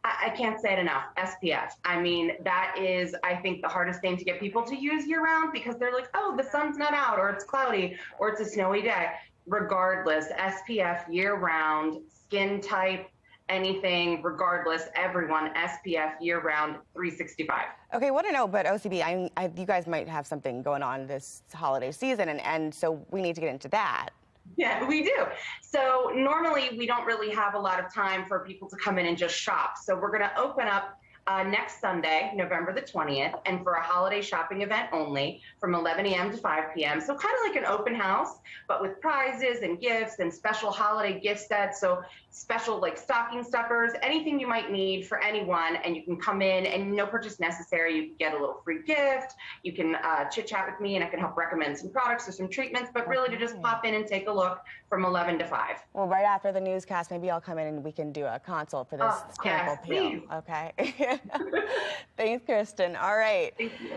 I can't say it enough. SPF. I mean, that is, I think, the hardest thing to get people to use year round, because they're like, oh, the sun's not out, or it's cloudy, or it's a snowy day. Regardless, SPF year round, skin type, anything, regardless, everyone, SPF year round, 365. Okay, what I know about OCB, you guys might have something going on this holiday season, and so we need to get into that. Yeah, we do. So normally we don't really have a lot of time for people to come in and just shop. So we're going to open up next Sunday, November the 20th, and for a holiday shopping event only from 11 a.m. to 5 p.m. So kind of like an open house, but with prizes and gifts and special holiday gift sets. So special like stocking stuffers, anything you might need for anyone, and you can come in and no purchase necessary. You can get a little free gift. You can chit chat with me and I can help recommend some products or some treatments, but really to just pop in and take a look from 11 to 5. Well, right after the newscast, maybe I'll come in and we can do a consult for this chemical peel. Okay. Thanks, Kristen. All right. Thank you.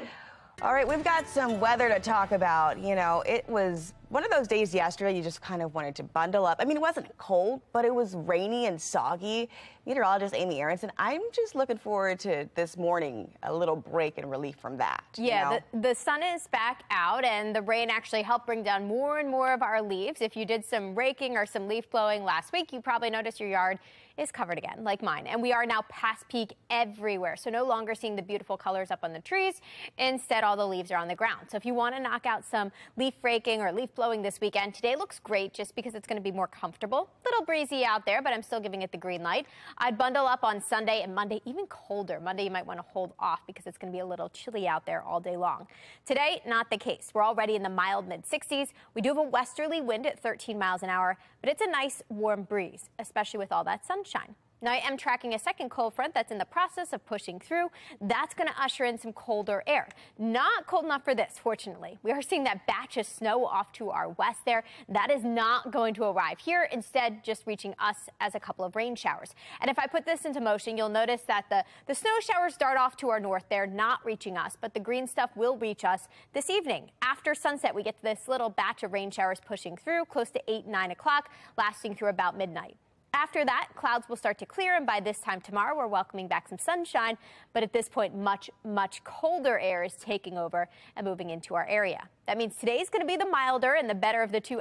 All right, we've got some weather to talk about. You know, it was one of those days yesterday you just kind of wanted to bundle up. I mean, it wasn't cold, but it was rainy and soggy. Meteorologist Amy Aronson, I'm just looking forward to this morning, a little break and relief from that. Yeah, you know? the sun is back out, and the rain actually helped bring down more and more of our leaves. If you did some raking or some leaf blowing last week, you probably noticed your yard is covered again, like mine. And we are now past peak everywhere, so no longer seeing the beautiful colors up on the trees. Instead, all the leaves are on the ground. So if you want to knock out some leaf raking or leaf blowing this weekend, today looks great just because it's going to be more comfortable. Little breezy out there, but I'm still giving it the green light. I'd bundle up on Sunday and Monday, even colder. Monday, you might want to hold off because it's going to be a little chilly out there all day long. Today, not the case. We're already in the mild mid-60s. We do have a westerly wind at 13 miles an hour, but it's a nice warm breeze, especially with all that sunshine. Now, I am tracking a second cold front that's in the process of pushing through. That's going to usher in some colder air. Not cold enough for this, fortunately. We are seeing that batch of snow off to our west there. That is not going to arrive here, instead just reaching us as a couple of rain showers. And if I put this into motion, you'll notice that the snow showers start off to our north there, not reaching us, but the green stuff will reach us this evening. After sunset, we get to this little batch of rain showers pushing through close to 8, 9 o'clock, lasting through about midnight. After that, clouds will start to clear, and by this time tomorrow, we're welcoming back some sunshine. But at this point, much, much colder air is taking over and moving into our area. That means today's going to be the milder and the better of the two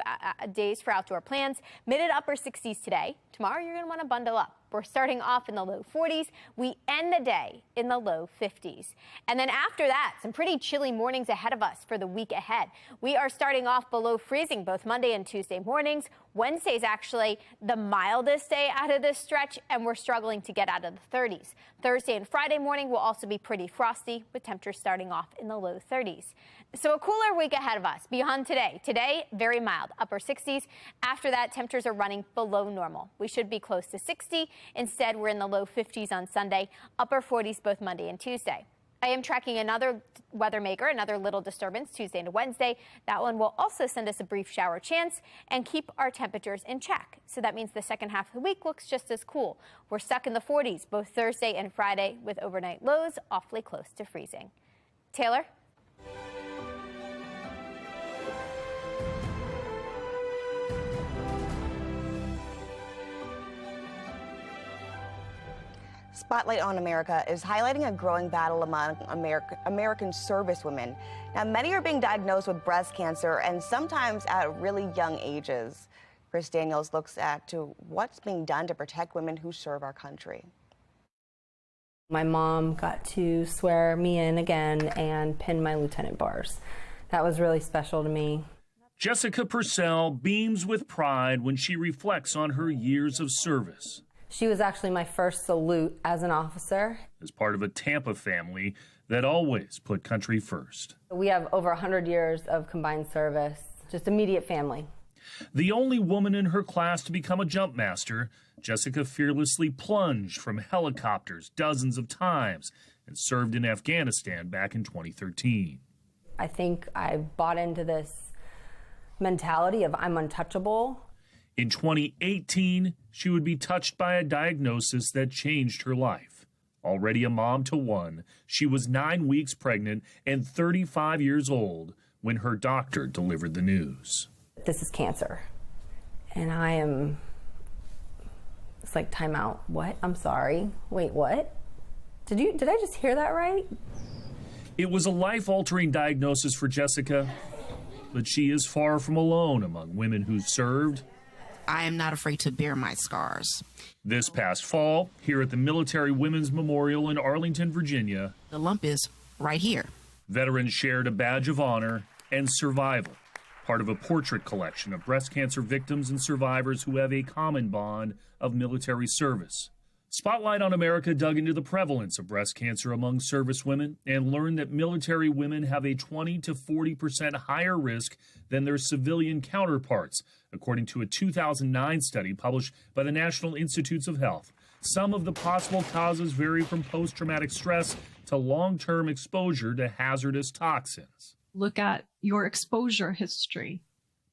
days for outdoor plans. Mid and upper 60s today. Tomorrow, you're going to want to bundle up. We're starting off in the low 40s. We end the day in the low 50s. And then after that, some pretty chilly mornings ahead of us for the week ahead. We are starting off below freezing both Monday and Tuesday mornings. Wednesday's actually the mildest day out of this stretch, and we're struggling to get out of the 30s. Thursday and Friday morning will also be pretty frosty, with temperatures starting off in the low 30s. So a cooler week ahead of us beyond today. Today, very mild, upper 60s. After that, temperatures are running below normal. We should be close to 60. Instead, we're in the low 50s on Sunday, upper 40s both Monday and Tuesday. I am tracking another weather maker, another little disturbance Tuesday and Wednesday. That one will also send us a brief shower chance and keep our temperatures in check. So that means the second half of the week looks just as cool. We're stuck in the 40s both Thursday and Friday with overnight lows awfully close to freezing. Taylor? Spotlight on America is highlighting a growing battle among American servicewomen. Now, many are being diagnosed with breast cancer, and sometimes at really young ages. Chris Daniels looks at what's being done to protect women who serve our country. My mom got to swear me in again and pin my lieutenant bars. That was really special to me. Jessica Purcell beams with pride when she reflects on her years of service. She was actually my first salute as an officer. As part of a Tampa family that always put country first. We have over 100 years of combined service, just immediate family. The only woman in her class to become a jump master, Jessica fearlessly plunged from helicopters dozens of times and served in Afghanistan back in 2013. I think I bought into this mentality of I'm untouchable. In 2018, she would be touched by a diagnosis that changed her life. Already a mom to one, she was 9 weeks pregnant and 35 years old when her doctor delivered the news. This is cancer. And it's like, time out. What? I'm sorry. Wait, what? Did I just hear that right? It was a life-altering diagnosis for Jessica, but she is far from alone among women who've served. I am not afraid to bear my scars. This past fall, here at the Military Women's Memorial in Arlington, Virginia, the lump is right here. Veterans shared a badge of honor and survival, part of a portrait collection of breast cancer victims and survivors who have a common bond of military service. Spotlight on America dug into the prevalence of breast cancer among service women and learned that military women have a 20 to 40% higher risk than their civilian counterparts, according to a 2009 study published by the National Institutes of Health. Some of the possible causes vary from post-traumatic stress to long-term exposure to hazardous toxins. Look at your exposure history.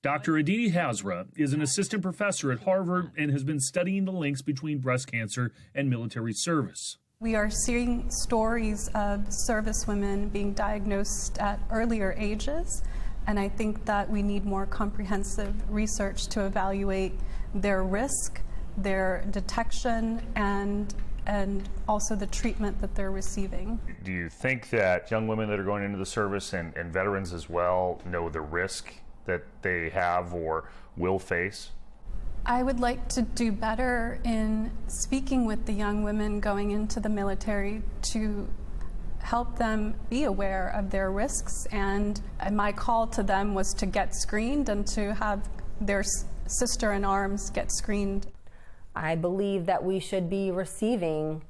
Dr. Aditi Hazra is an assistant professor at Harvard and has been studying the links between breast cancer and military service. We are seeing stories of service women being diagnosed at earlier ages, and I think that we need more comprehensive research to evaluate their risk, their detection, and also the treatment that they're receiving. Do you think that young women that are going into the service and veterans as well know the risk that they have or will face? I would like to do better in speaking with the young women going into the military to help them be aware of their risks, and my call to them was to get screened and to have their sister in arms get screened. I believe that we should be receiving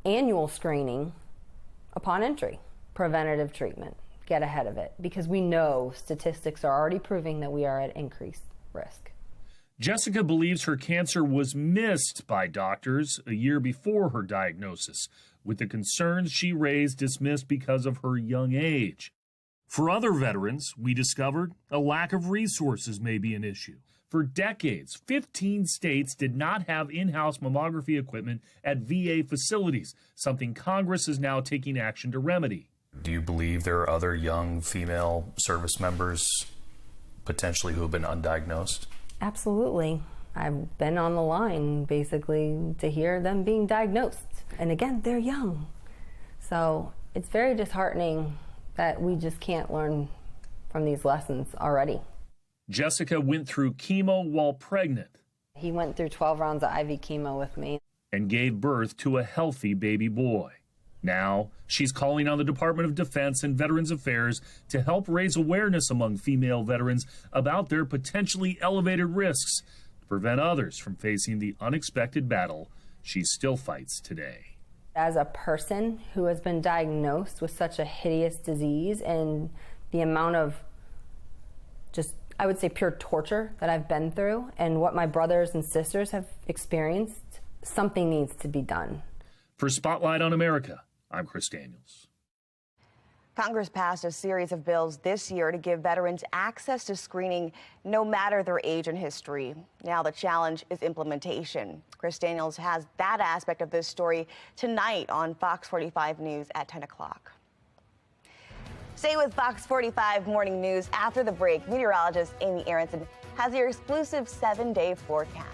annual screening upon entry, preventative treatment. Get ahead of it, because we know statistics are already proving that we are at increased risk. Jessica believes her cancer was missed by doctors a year before her diagnosis, with the concerns she raised dismissed because of her young age. For other veterans, we discovered a lack of resources may be an issue. For decades, 15 states did not have in-house mammography equipment at VA facilities, something Congress is now taking action to remedy. Do you believe there are other young female service members potentially who have been undiagnosed? Absolutely. I've been on the line basically to hear them being diagnosed. And again, they're young. So it's very disheartening that we just can't learn from these lessons already. Jessica went through chemo while pregnant. He went through 12 rounds of IV chemo with me. And gave birth to a healthy baby boy. Now, she's calling on the Department of Defense and Veterans Affairs to help raise awareness among female veterans about their potentially elevated risks to prevent others from facing the unexpected battle she still fights today. As a person who has been diagnosed with such a hideous disease and the amount of just, I would say, pure torture that I've been through and what my brothers and sisters have experienced, something needs to be done. For Spotlight on America, I'm Chris Daniels. Congress passed a series of bills this year to give veterans access to screening no matter their age and history. Now the challenge is implementation. Chris Daniels has that aspect of this story tonight on Fox 45 News at 10 o'clock. Stay with Fox 45 Morning News. After the break, meteorologist Amy Aronson has your exclusive 7-day forecast.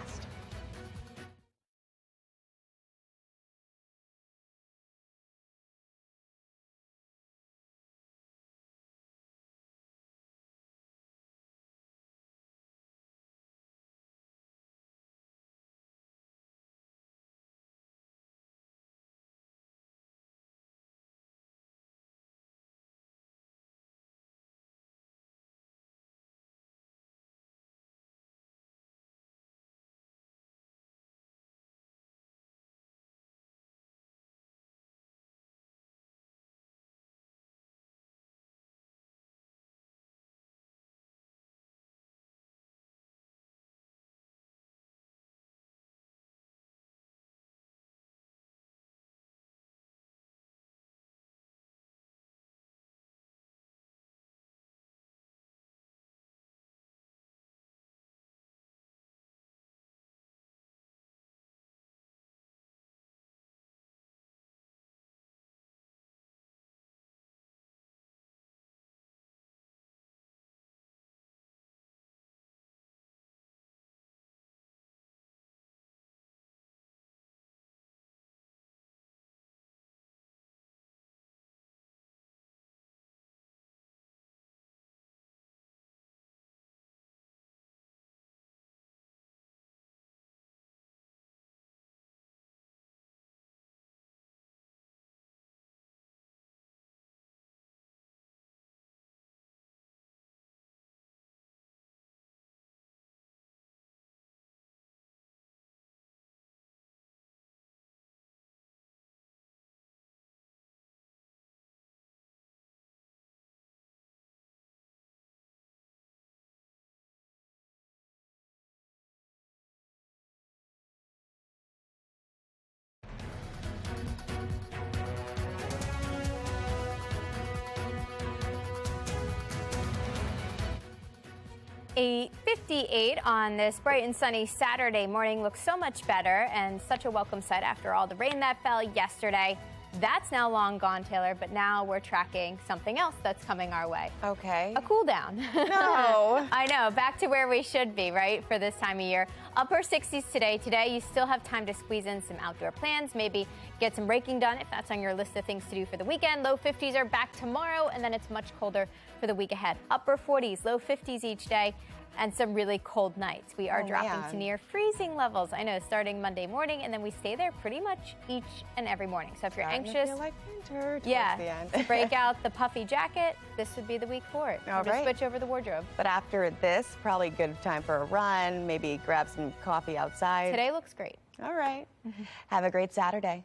A 58 on this bright and sunny Saturday morning looks so much better and such a welcome sight after all the rain that fell yesterday. That's now long gone, Taylor, but now we're tracking something else that's coming our way. Okay. A cool down. No. I know, back to where we should be, right, for this time of year. Upper 60s today. Today, you still have time to squeeze in some outdoor plans, maybe get some raking done if that's on your list of things to do for the weekend. Low 50s are back tomorrow, and then it's much colder for the week ahead. Upper 40s, low 50s each day, and some really cold nights. We are dropping to near freezing levels. I know, starting Monday morning, and then we stay there pretty much each and every morning. So if you're anxious, like winter the end. To break out the puffy jacket, this would be the week for it. All Just right. switch over the wardrobe. But after this, probably good time for a run, maybe grab some coffee outside. Today looks great. All right. Have a great Saturday.